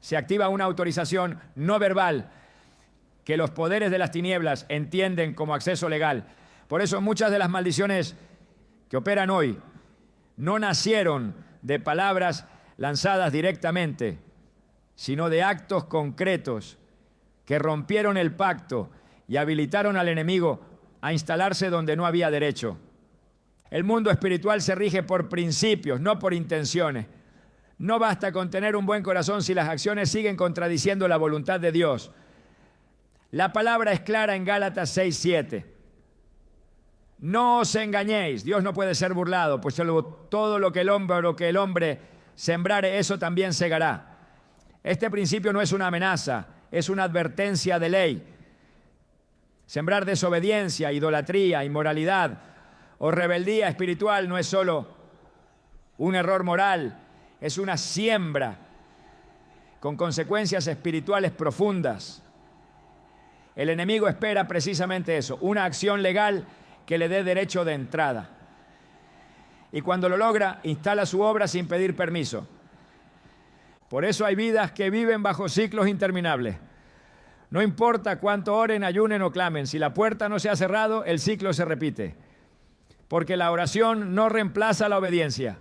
Speaker 1: se activa una autorización no verbal que los poderes de las tinieblas entienden como acceso legal. Por eso muchas de las maldiciones que operan hoy no nacieron de palabras lanzadas directamente, sino de actos concretos que rompieron el pacto y habilitaron al enemigo a instalarse donde no había derecho. El mundo espiritual se rige por principios, no por intenciones. No basta con tener un buen corazón si las acciones siguen contradiciendo la voluntad de Dios. La palabra es clara en Gálatas 6:7. No os engañéis, Dios no puede ser burlado, pues todo lo que el hombre sembrare, eso también segará. Este principio no es una amenaza, es una advertencia de ley. Sembrar desobediencia, idolatría, inmoralidad o rebeldía espiritual no es solo un error moral, es una siembra con consecuencias espirituales profundas. El enemigo espera precisamente eso, una acción legal que le dé derecho de entrada. Y cuando lo logra, instala su obra sin pedir permiso. Por eso hay vidas que viven bajo ciclos interminables. No importa cuánto oren, ayunen o clamen, si la puerta no se ha cerrado, el ciclo se repite. Porque la oración no reemplaza la obediencia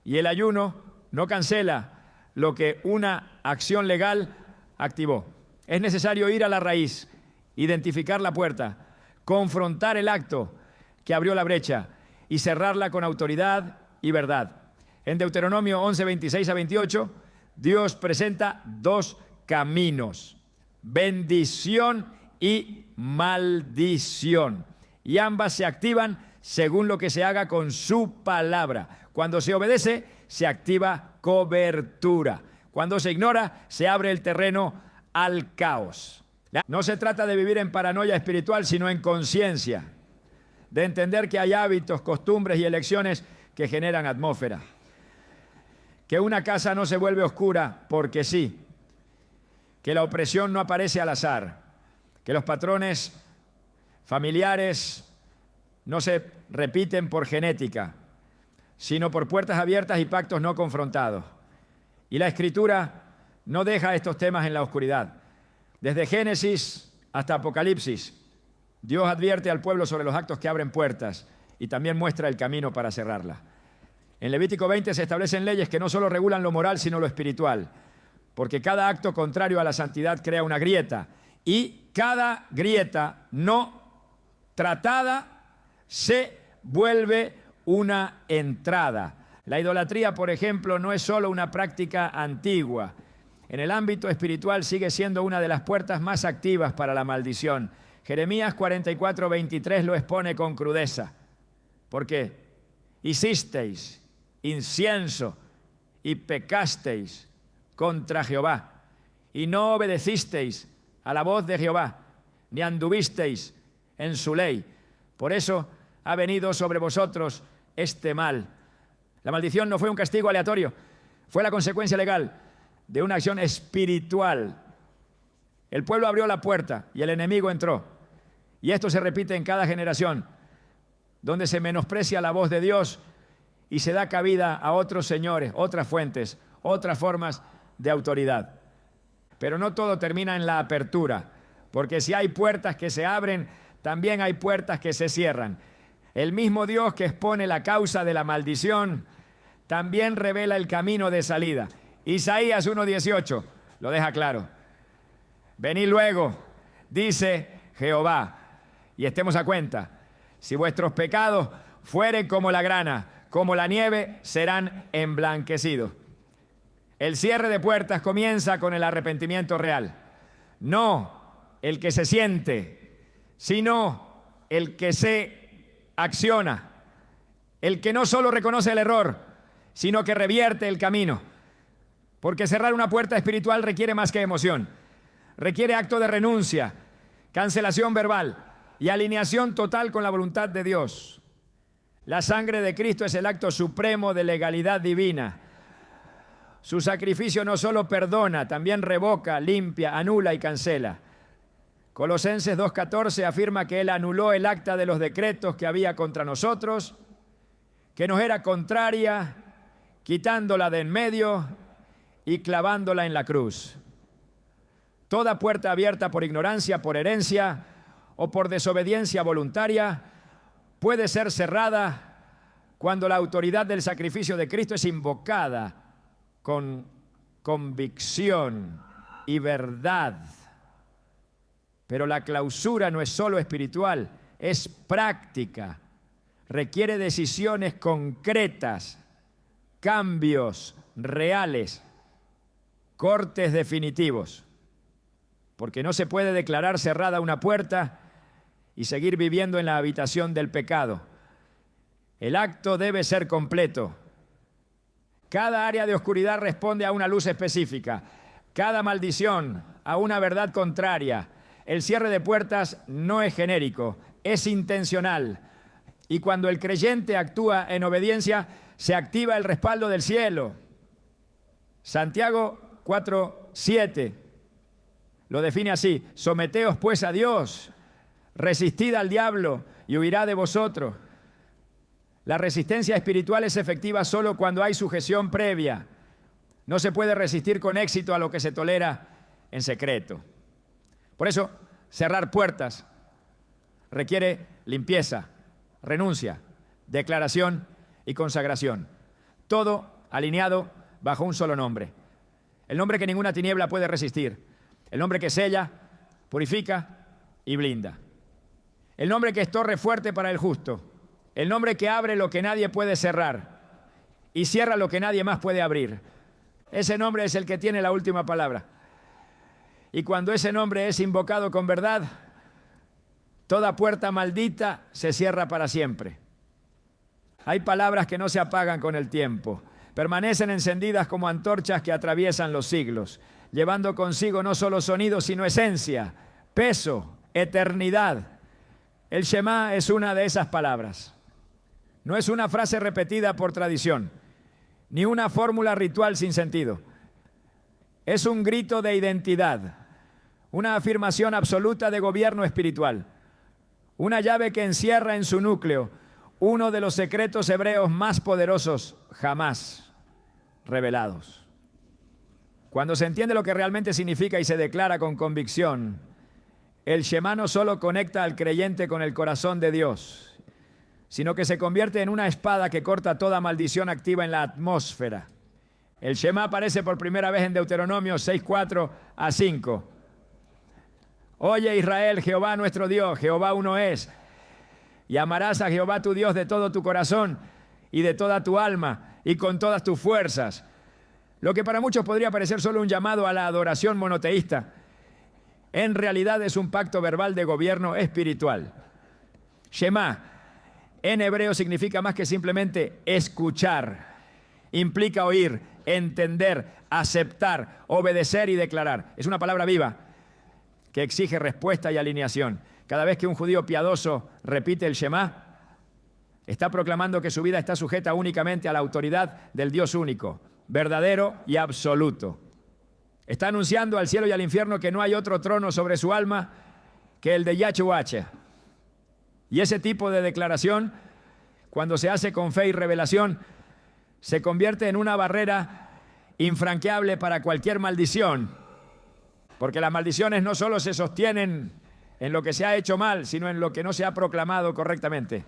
Speaker 1: y el ayuno no cancela lo que una acción legal activó. Es necesario ir a la raíz, identificar la puerta, confrontar el acto que abrió la brecha y cerrarla con autoridad y verdad. En Deuteronomio 11, 26 a 28, Dios presenta dos caminos: bendición y maldición. Y ambas se activan según lo que se haga con su palabra. Cuando se obedece, se activa cobertura. Cuando se ignora, se abre el terreno al caos. No se trata de vivir en paranoia espiritual, sino en conciencia, de entender que hay hábitos, costumbres y elecciones que generan atmósfera. Que una casa no se vuelve oscura porque sí. Que la opresión no aparece al azar. Que los patrones familiares no se repiten por genética, sino por puertas abiertas y pactos no confrontados. Y la Escritura no deja estos temas en la oscuridad. Desde Génesis hasta Apocalipsis, Dios advierte al pueblo sobre los actos que abren puertas y también muestra el camino para cerrarlas. En Levítico 20 se establecen leyes que no solo regulan lo moral, sino lo espiritual, porque cada acto contrario a la santidad crea una grieta, y cada grieta no tratada se vuelve una entrada. La idolatría, por ejemplo, no es solo una práctica antigua. En el ámbito espiritual sigue siendo una de las puertas más activas para la maldición. Jeremías 44, 23 lo expone con crudeza. ¿Por qué? Hicisteis incienso y pecasteis contra Jehová, y no obedecisteis a la voz de Jehová, ni anduvisteis en su ley. Por eso ha venido sobre vosotros este mal. La maldición no fue un castigo aleatorio, fue la consecuencia legal de una acción espiritual. El pueblo abrió la puerta y el enemigo entró. Y esto se repite en cada generación, donde se menosprecia la voz de Dios y se da cabida a otros señores, otras fuentes, otras formas de autoridad. Pero no todo termina en la apertura, porque si hay puertas que se abren, también hay puertas que se cierran. El mismo Dios que expone la causa de la maldición también revela el camino de salida. Isaías 1:18 lo deja claro. Venid luego, dice Jehová, y estemos a cuenta. Si vuestros pecados fueren como la grana, como la nieve, serán emblanquecidos. El cierre de puertas comienza con el arrepentimiento real. No el que se siente, sino el que se acciona. El que no solo reconoce el error, sino que revierte el camino. Porque cerrar una puerta espiritual requiere más que emoción. Requiere acto de renuncia, cancelación verbal y alineación total con la voluntad de Dios. La sangre de Cristo es el acto supremo de legalidad divina. Su sacrificio no solo perdona, también revoca, limpia, anula y cancela. Colosenses 2:14 afirma que Él anuló el acta de los decretos que había contra nosotros, que nos era contraria, quitándola de en medio y clavándola en la cruz. Toda puerta abierta por ignorancia, por herencia o por desobediencia voluntaria puede ser cerrada cuando la autoridad del sacrificio de Cristo es invocada con convicción y verdad. Pero la clausura no es solo espiritual, es práctica. Requiere decisiones concretas, cambios reales, cortes definitivos. Porque no se puede declarar cerrada una puerta y seguir viviendo en la habitación del pecado. El acto debe ser completo. Cada área de oscuridad responde a una luz específica. Cada maldición a una verdad contraria. El cierre de puertas no es genérico, es intencional. Y cuando el creyente actúa en obediencia, se activa el respaldo del cielo. Santiago 4:7 lo define así: someteos pues a Dios, resistid al diablo y huirá de vosotros. La resistencia espiritual es efectiva solo cuando hay sujeción previa. No se puede resistir con éxito a lo que se tolera en secreto. Por eso, cerrar puertas requiere limpieza, renuncia, declaración y consagración. Todo alineado bajo un solo nombre. El nombre que ninguna tiniebla puede resistir. El nombre que sella, purifica y blinda. El nombre que es torre fuerte para el justo. El nombre que abre lo que nadie puede cerrar y cierra lo que nadie más puede abrir. Ese nombre es el que tiene la última palabra. Y cuando ese nombre es invocado con verdad, toda puerta maldita se cierra para siempre. Hay palabras que no se apagan con el tiempo. Permanecen encendidas como antorchas que atraviesan los siglos, llevando consigo no solo sonido, sino esencia, peso, eternidad. El Shema es una de esas palabras. No es una frase repetida por tradición, ni una fórmula ritual sin sentido. Es un grito de identidad, una afirmación absoluta de gobierno espiritual, una llave que encierra en su núcleo uno de los secretos hebreos más poderosos jamás revelados. Cuando se entiende lo que realmente significa y se declara con convicción, el Shema no solo conecta al creyente con el corazón de Dios, sino que se convierte en una espada que corta toda maldición activa en la atmósfera. El Shema aparece por primera vez en Deuteronomio 6:4 a 5. Oye Israel, Jehová nuestro Dios, Jehová uno es. Y amarás a Jehová tu Dios de todo tu corazón y de toda tu alma y con todas tus fuerzas. Lo que para muchos podría parecer solo un llamado a la adoración monoteísta, en realidad es un pacto verbal de gobierno espiritual. Shema, en hebreo significa más que simplemente escuchar. Implica oír, entender, aceptar, obedecer y declarar. Es una palabra viva que exige respuesta y alineación. Cada vez que un judío piadoso repite el Shema, está proclamando que su vida está sujeta únicamente a la autoridad del Dios único, verdadero y absoluto. Está anunciando al cielo y al infierno que no hay otro trono sobre su alma que el de Yahshua. Y ese tipo de declaración, cuando se hace con fe y revelación, se convierte en una barrera infranqueable para cualquier maldición. Porque las maldiciones no solo se sostienen en lo que se ha hecho mal, sino en lo que no se ha proclamado correctamente.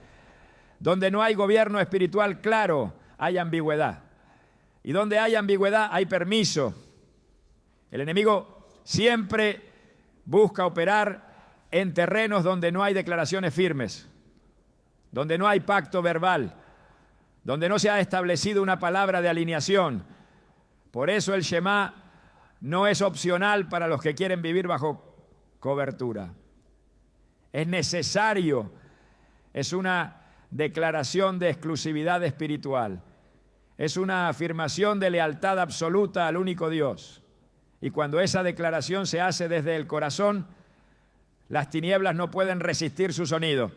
Speaker 1: Donde no hay gobierno espiritual claro, hay ambigüedad. Y donde hay ambigüedad, hay permiso. El enemigo siempre busca operar en terrenos donde no hay declaraciones firmes, donde no hay pacto verbal, donde no se ha establecido una palabra de alineación. Por eso el Shema no es opcional para los que quieren vivir bajo cobertura. Es necesario, es una declaración de exclusividad espiritual, es una afirmación de lealtad absoluta al único Dios. Y cuando esa declaración se hace desde el corazón, las tinieblas no pueden resistir su sonido.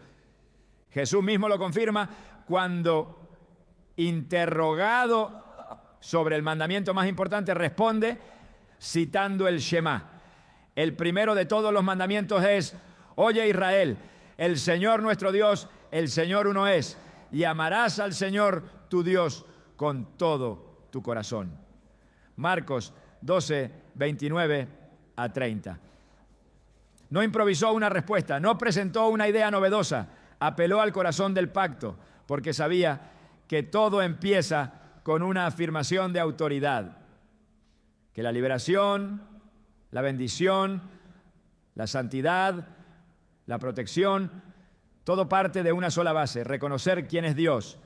Speaker 1: Jesús mismo lo confirma cuando, interrogado sobre el mandamiento más importante, responde citando el Shema. El primero de todos los mandamientos es: oye Israel, el Señor nuestro Dios, el Señor uno es, y amarás al Señor tu Dios con todo tu corazón. Marcos 12, 29 a 30. No improvisó una respuesta, no presentó una idea novedosa, apeló al corazón del pacto, porque sabía que todo empieza con una afirmación de autoridad, que la liberación, la bendición, la santidad, la protección, todo parte de una sola base: reconocer quién es Dios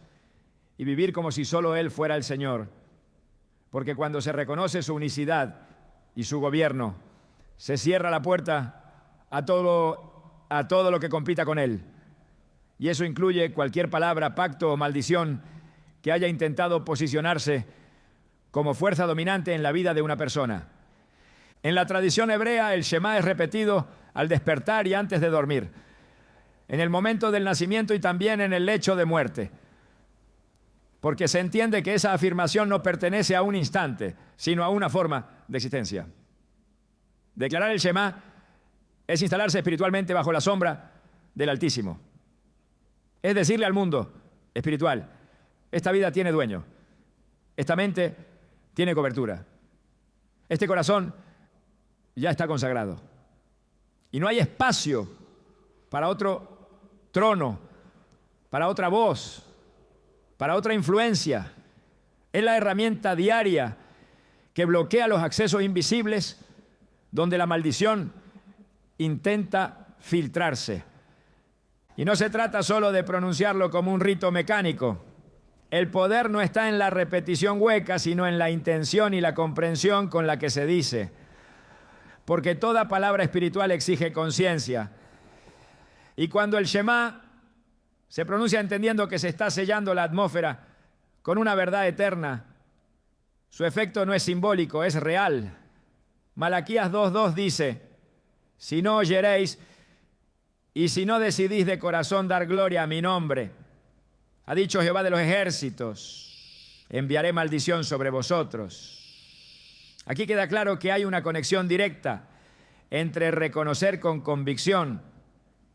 Speaker 1: y vivir como si solo Él fuera el Señor. Porque cuando se reconoce su unicidad y su gobierno, se cierra la puerta a todo lo que compita con Él. Y eso incluye cualquier palabra, pacto o maldición que haya intentado posicionarse como fuerza dominante en la vida de una persona. En la tradición hebrea, el Shema es repetido al despertar y antes de dormir, en el momento del nacimiento y también en el lecho de muerte. Porque se entiende que esa afirmación no pertenece a un instante, sino a una forma de existencia. Declarar el Shema es instalarse espiritualmente bajo la sombra del Altísimo. Es decirle al mundo espiritual: esta vida tiene dueño, esta mente tiene cobertura, este corazón ya está consagrado. Y no hay espacio para otro trono, para otra voz, para otra influencia. Es la herramienta diaria que bloquea los accesos invisibles donde la maldición intenta filtrarse. Y no se trata solo de pronunciarlo como un rito mecánico. El poder no está en la repetición hueca, sino en la intención y la comprensión con la que se dice. Porque toda palabra espiritual exige conciencia. Y cuando el Shema se pronuncia entendiendo que se está sellando la atmósfera con una verdad eterna, su efecto no es simbólico, es real. Malaquías 2:2 dice: si no oyeréis y si no decidís de corazón dar gloria a mi nombre, ha dicho Jehová de los ejércitos, enviaré maldición sobre vosotros. Aquí queda claro que hay una conexión directa entre reconocer con convicción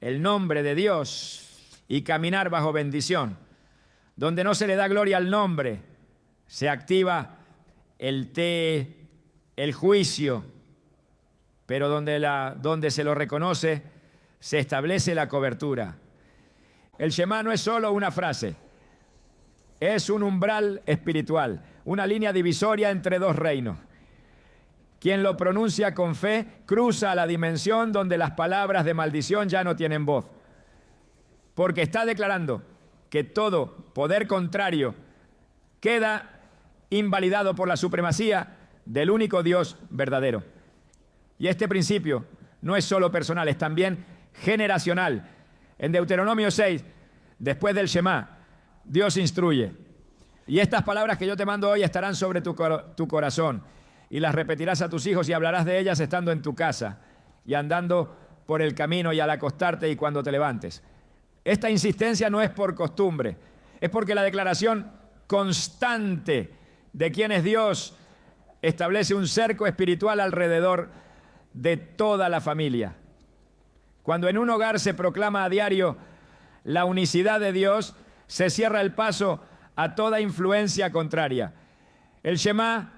Speaker 1: el nombre de Dios y caminar bajo bendición. Donde no se le da gloria al nombre, se activa el juicio, pero donde se lo reconoce, se establece la cobertura. El Shema no es solo una frase, es un umbral espiritual, una línea divisoria entre dos reinos. Quien lo pronuncia con fe cruza a la dimensión donde las palabras de maldición ya no tienen voz, porque está declarando que todo poder contrario queda invalidado por la supremacía del único Dios verdadero. Y este principio no es solo personal, es también generacional. En Deuteronomio 6, después del Shema, Dios instruye: y estas palabras que yo te mando hoy estarán sobre tu corazón, y las repetirás a tus hijos y hablarás de ellas estando en tu casa y andando por el camino y al acostarte y cuando te levantes. Esta insistencia no es por costumbre, es porque la declaración constante de quién es Dios establece un cerco espiritual alrededor de toda la familia. Cuando en un hogar se proclama a diario la unicidad de Dios, se cierra el paso a toda influencia contraria. El Shema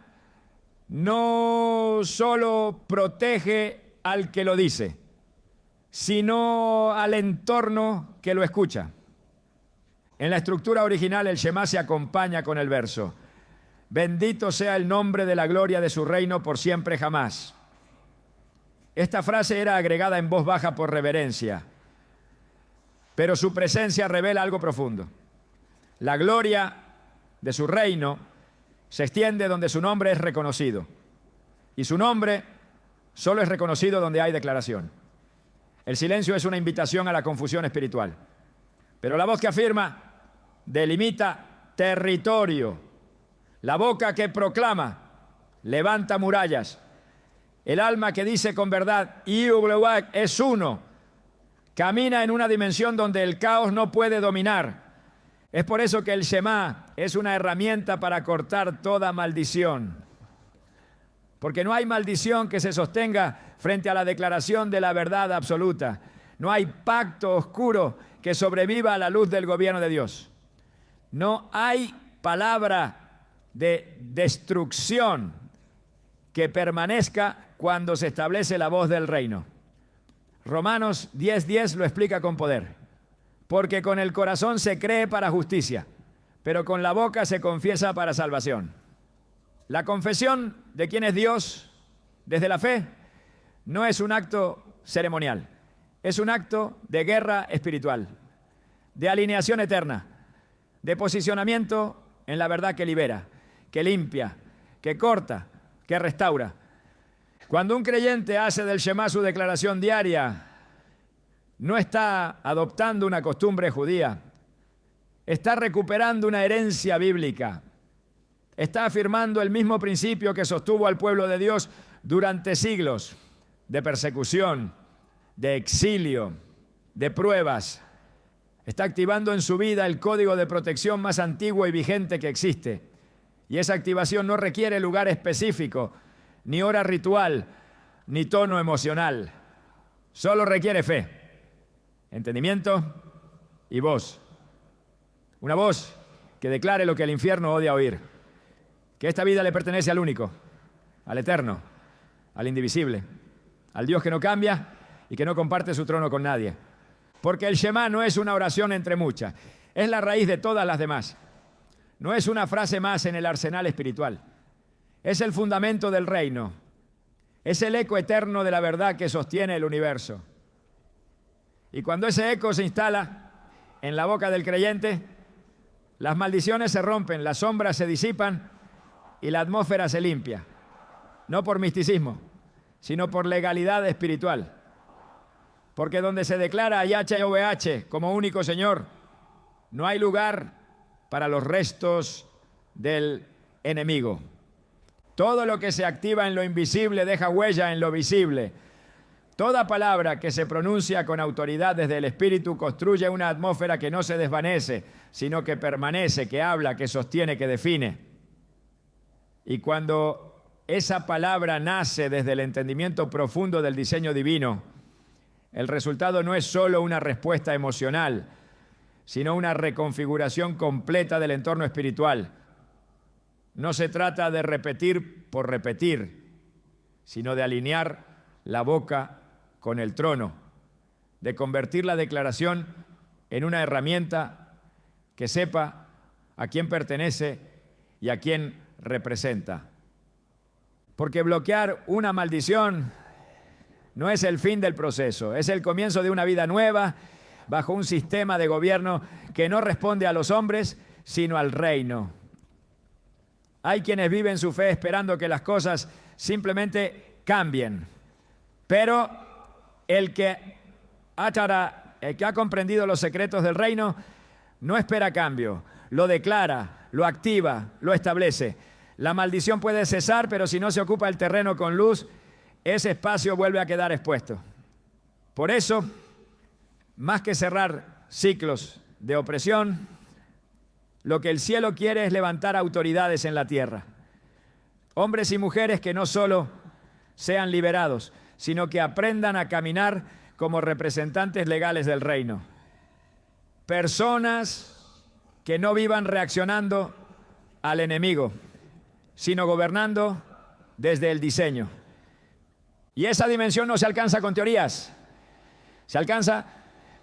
Speaker 1: no solo protege al que lo dice, sino al entorno que lo escucha. En la estructura original, el Shema se acompaña con el verso: bendito sea el nombre de la gloria de su reino por siempre jamás. Esta frase era agregada en voz baja por reverencia, pero su presencia revela algo profundo. La gloria de su reino se extiende donde su nombre es reconocido, y su nombre solo es reconocido donde hay declaración. El silencio es una invitación a la confusión espiritual, pero la voz que afirma delimita territorio. La boca que proclama levanta murallas. El alma que dice con verdad Yehová es uno, camina en una dimensión donde el caos no puede dominar. Es por eso que el Shema es una herramienta para cortar toda maldición. Porque no hay maldición que se sostenga frente a la declaración de la verdad absoluta. No hay pacto oscuro que sobreviva a la luz del gobierno de Dios. No hay palabra de destrucción que permanezca cuando se establece la voz del reino. Romanos 10:10 lo explica con poder. Porque con el corazón se cree para justicia, pero con la boca se confiesa para salvación. La confesión de quién es Dios desde la fe no es un acto ceremonial, es un acto de guerra espiritual, de alineación eterna, de posicionamiento en la verdad que libera, que limpia, que corta, que restaura. Cuando un creyente hace del Shema su declaración diaria, no está adoptando una costumbre judía, está recuperando una herencia bíblica, está afirmando el mismo principio que sostuvo al pueblo de Dios durante siglos de persecución, de exilio, de pruebas. Está activando en su vida el código de protección más antiguo y vigente que existe. Y esa activación no requiere lugar específico, ni hora ritual, ni tono emocional. Solo requiere fe, entendimiento y voz. Una voz que declare lo que el infierno odia oír. Que esta vida le pertenece al único, al eterno, al indivisible, al Dios que no cambia y que no comparte su trono con nadie. Porque el Shema no es una oración entre muchas, es la raíz de todas las demás. No es una frase más en el arsenal espiritual. Es el fundamento del reino. Es el eco eterno de la verdad que sostiene el universo. Y cuando ese eco se instala en la boca del creyente, las maldiciones se rompen, las sombras se disipan y la atmósfera se limpia. No por misticismo, sino por legalidad espiritual. Porque donde se declara a Yahweh como único Señor, no hay lugar para los restos del enemigo. Todo lo que se activa en lo invisible deja huella en lo visible. Toda palabra que se pronuncia con autoridad desde el Espíritu construye una atmósfera que no se desvanece, sino que permanece, que habla, que sostiene, que define. Y cuando esa palabra nace desde el entendimiento profundo del diseño divino, el resultado no es solo una respuesta emocional, sino una reconfiguración completa del entorno espiritual. No se trata de repetir por repetir, sino de alinear la boca con el trono, de convertir la declaración en una herramienta que sepa a quién pertenece y a quién representa. Porque bloquear una maldición no es el fin del proceso, es el comienzo de una vida nueva bajo un sistema de gobierno que no responde a los hombres, sino al reino. Hay quienes viven su fe esperando que las cosas simplemente cambien, pero el que ha comprendido los secretos del reino no espera cambio, lo declara, lo activa, lo establece. La maldición puede cesar, pero si no se ocupa el terreno con luz, ese espacio vuelve a quedar expuesto. Por eso, más que cerrar ciclos de opresión, lo que el cielo quiere es levantar autoridades en la tierra. Hombres y mujeres que no solo sean liberados, sino que aprendan a caminar como representantes legales del reino. Personas que no vivan reaccionando al enemigo, sino gobernando desde el diseño. Y esa dimensión no se alcanza con teorías, se alcanza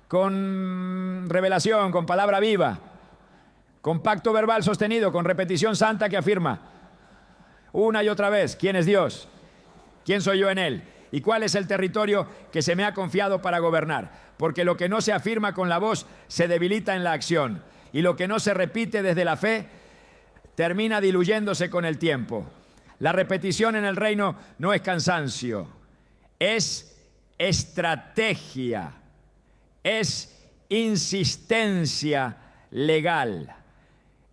Speaker 1: con revelación, con palabra viva, con pacto verbal sostenido, con repetición santa que afirma una y otra vez quién es Dios, quién soy yo en Él y cuál es el territorio que se me ha confiado para gobernar. Porque lo que no se afirma con la voz se debilita en la acción y lo que no se repite desde la fe termina diluyéndose con el tiempo. La repetición en el reino no es cansancio, es estrategia, es insistencia legal,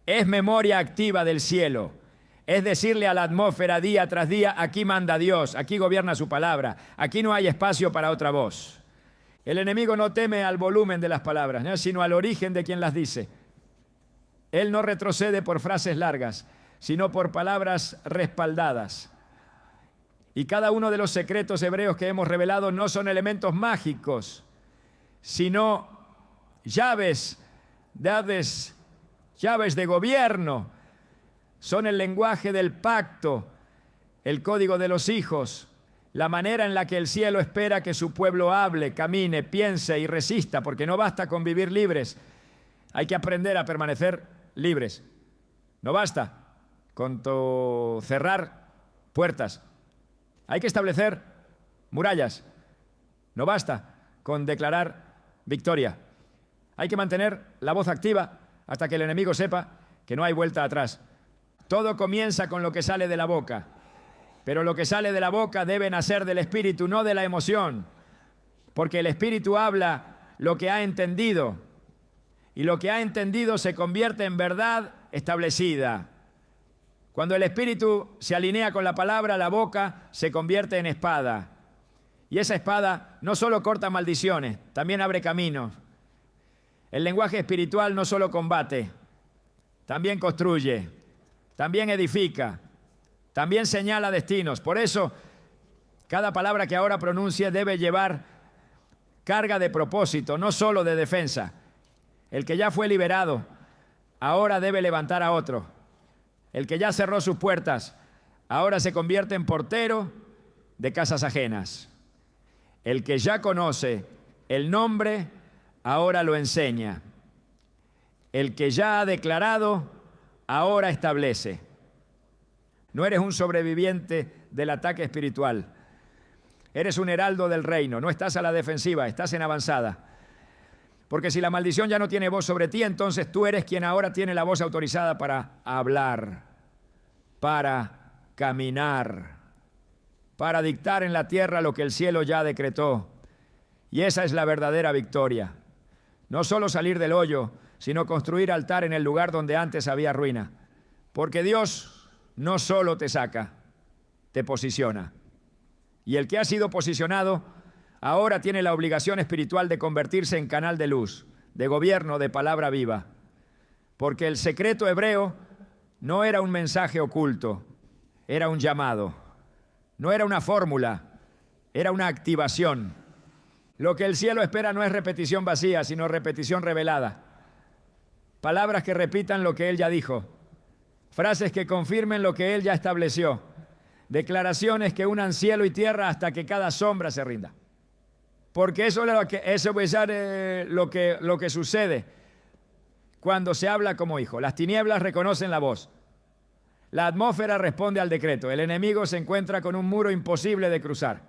Speaker 1: es memoria activa del cielo, es decirle a la atmósfera día tras día, aquí manda Dios, aquí gobierna su palabra, aquí no hay espacio para otra voz. El enemigo no teme al volumen de las palabras, ¿no?, sino al origen de quien las dice. Él no retrocede por frases largas, sino por palabras respaldadas. Y cada uno de los secretos hebreos que hemos revelado no son elementos mágicos, sino llaves de gobierno. Son el lenguaje del pacto, el código de los hijos, la manera en la que el cielo espera que su pueblo hable, camine, piense y resista, porque no basta con vivir libres, hay que aprender a permanecer libres. No basta con cerrar puertas, hay que establecer murallas. No basta con declarar victoria, hay que mantener la voz activa hasta que el enemigo sepa que no hay vuelta atrás. Todo comienza con lo que sale de la boca, pero lo que sale de la boca debe nacer del espíritu, no de la emoción, porque el espíritu habla lo que ha entendido y lo que ha entendido se convierte en verdad establecida. Cuando el espíritu se alinea con la palabra, la boca se convierte en espada. Y esa espada no solo corta maldiciones, también abre caminos. El lenguaje espiritual no solo combate, también construye, también edifica, también señala destinos. Por eso, cada palabra que ahora pronuncie debe llevar carga de propósito, no solo de defensa. El que ya fue liberado, ahora debe levantar a otro. El que ya cerró sus puertas, ahora se convierte en portero de casas ajenas. El que ya conoce el nombre, ahora lo enseña. El que ya ha declarado, ahora establece. No eres un sobreviviente del ataque espiritual. Eres un heraldo del reino. No estás a la defensiva, estás en avanzada. Porque si la maldición ya no tiene voz sobre ti, entonces tú eres quien ahora tiene la voz autorizada para hablar, para caminar, para dictar en la tierra lo que el cielo ya decretó. Y esa es la verdadera victoria. No solo salir del hoyo, sino construir altar en el lugar donde antes había ruina. Porque Dios no solo te saca, te posiciona. Y el que ha sido posicionado ahora tiene la obligación espiritual de convertirse en canal de luz, de gobierno, de palabra viva. Porque el secreto hebreo no era un mensaje oculto, era un llamado. No era una fórmula, era una activación. Lo que el cielo espera no es repetición vacía, sino repetición revelada. Palabras que repitan lo que Él ya dijo. Frases que confirmen lo que Él ya estableció. Declaraciones que unan cielo y tierra hasta que cada sombra se rinda. Porque eso es lo que sucede cuando se habla como hijo. Las tinieblas reconocen la voz. La atmósfera responde al decreto. El enemigo se encuentra con un muro imposible de cruzar.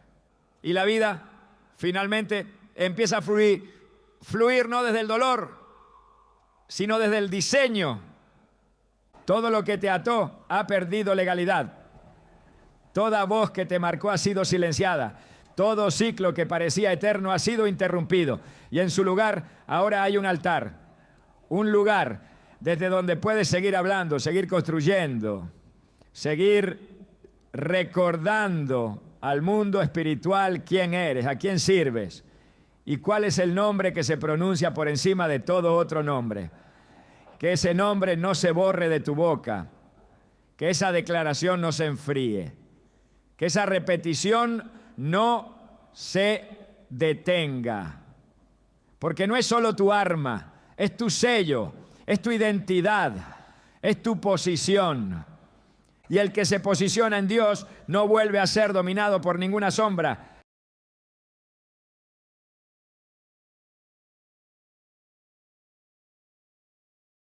Speaker 1: Y la vida finalmente empieza a fluir no desde el dolor, sino desde el diseño. Todo lo que te ató ha perdido legalidad. Toda voz que te marcó ha sido silenciada. Todo ciclo que parecía eterno ha sido interrumpido. Y en su lugar ahora hay un altar. Un lugar desde donde puedes seguir hablando, seguir construyendo, seguir recordando al mundo espiritual quién eres, a quién sirves y cuál es el nombre que se pronuncia por encima de todo otro nombre. Que ese nombre no se borre de tu boca, que esa declaración no se enfríe, que esa repetición no se detenga. Porque no es solo tu arma, es tu sello, es tu identidad, es tu posición. Y el que se posiciona en Dios no vuelve a ser dominado por ninguna sombra,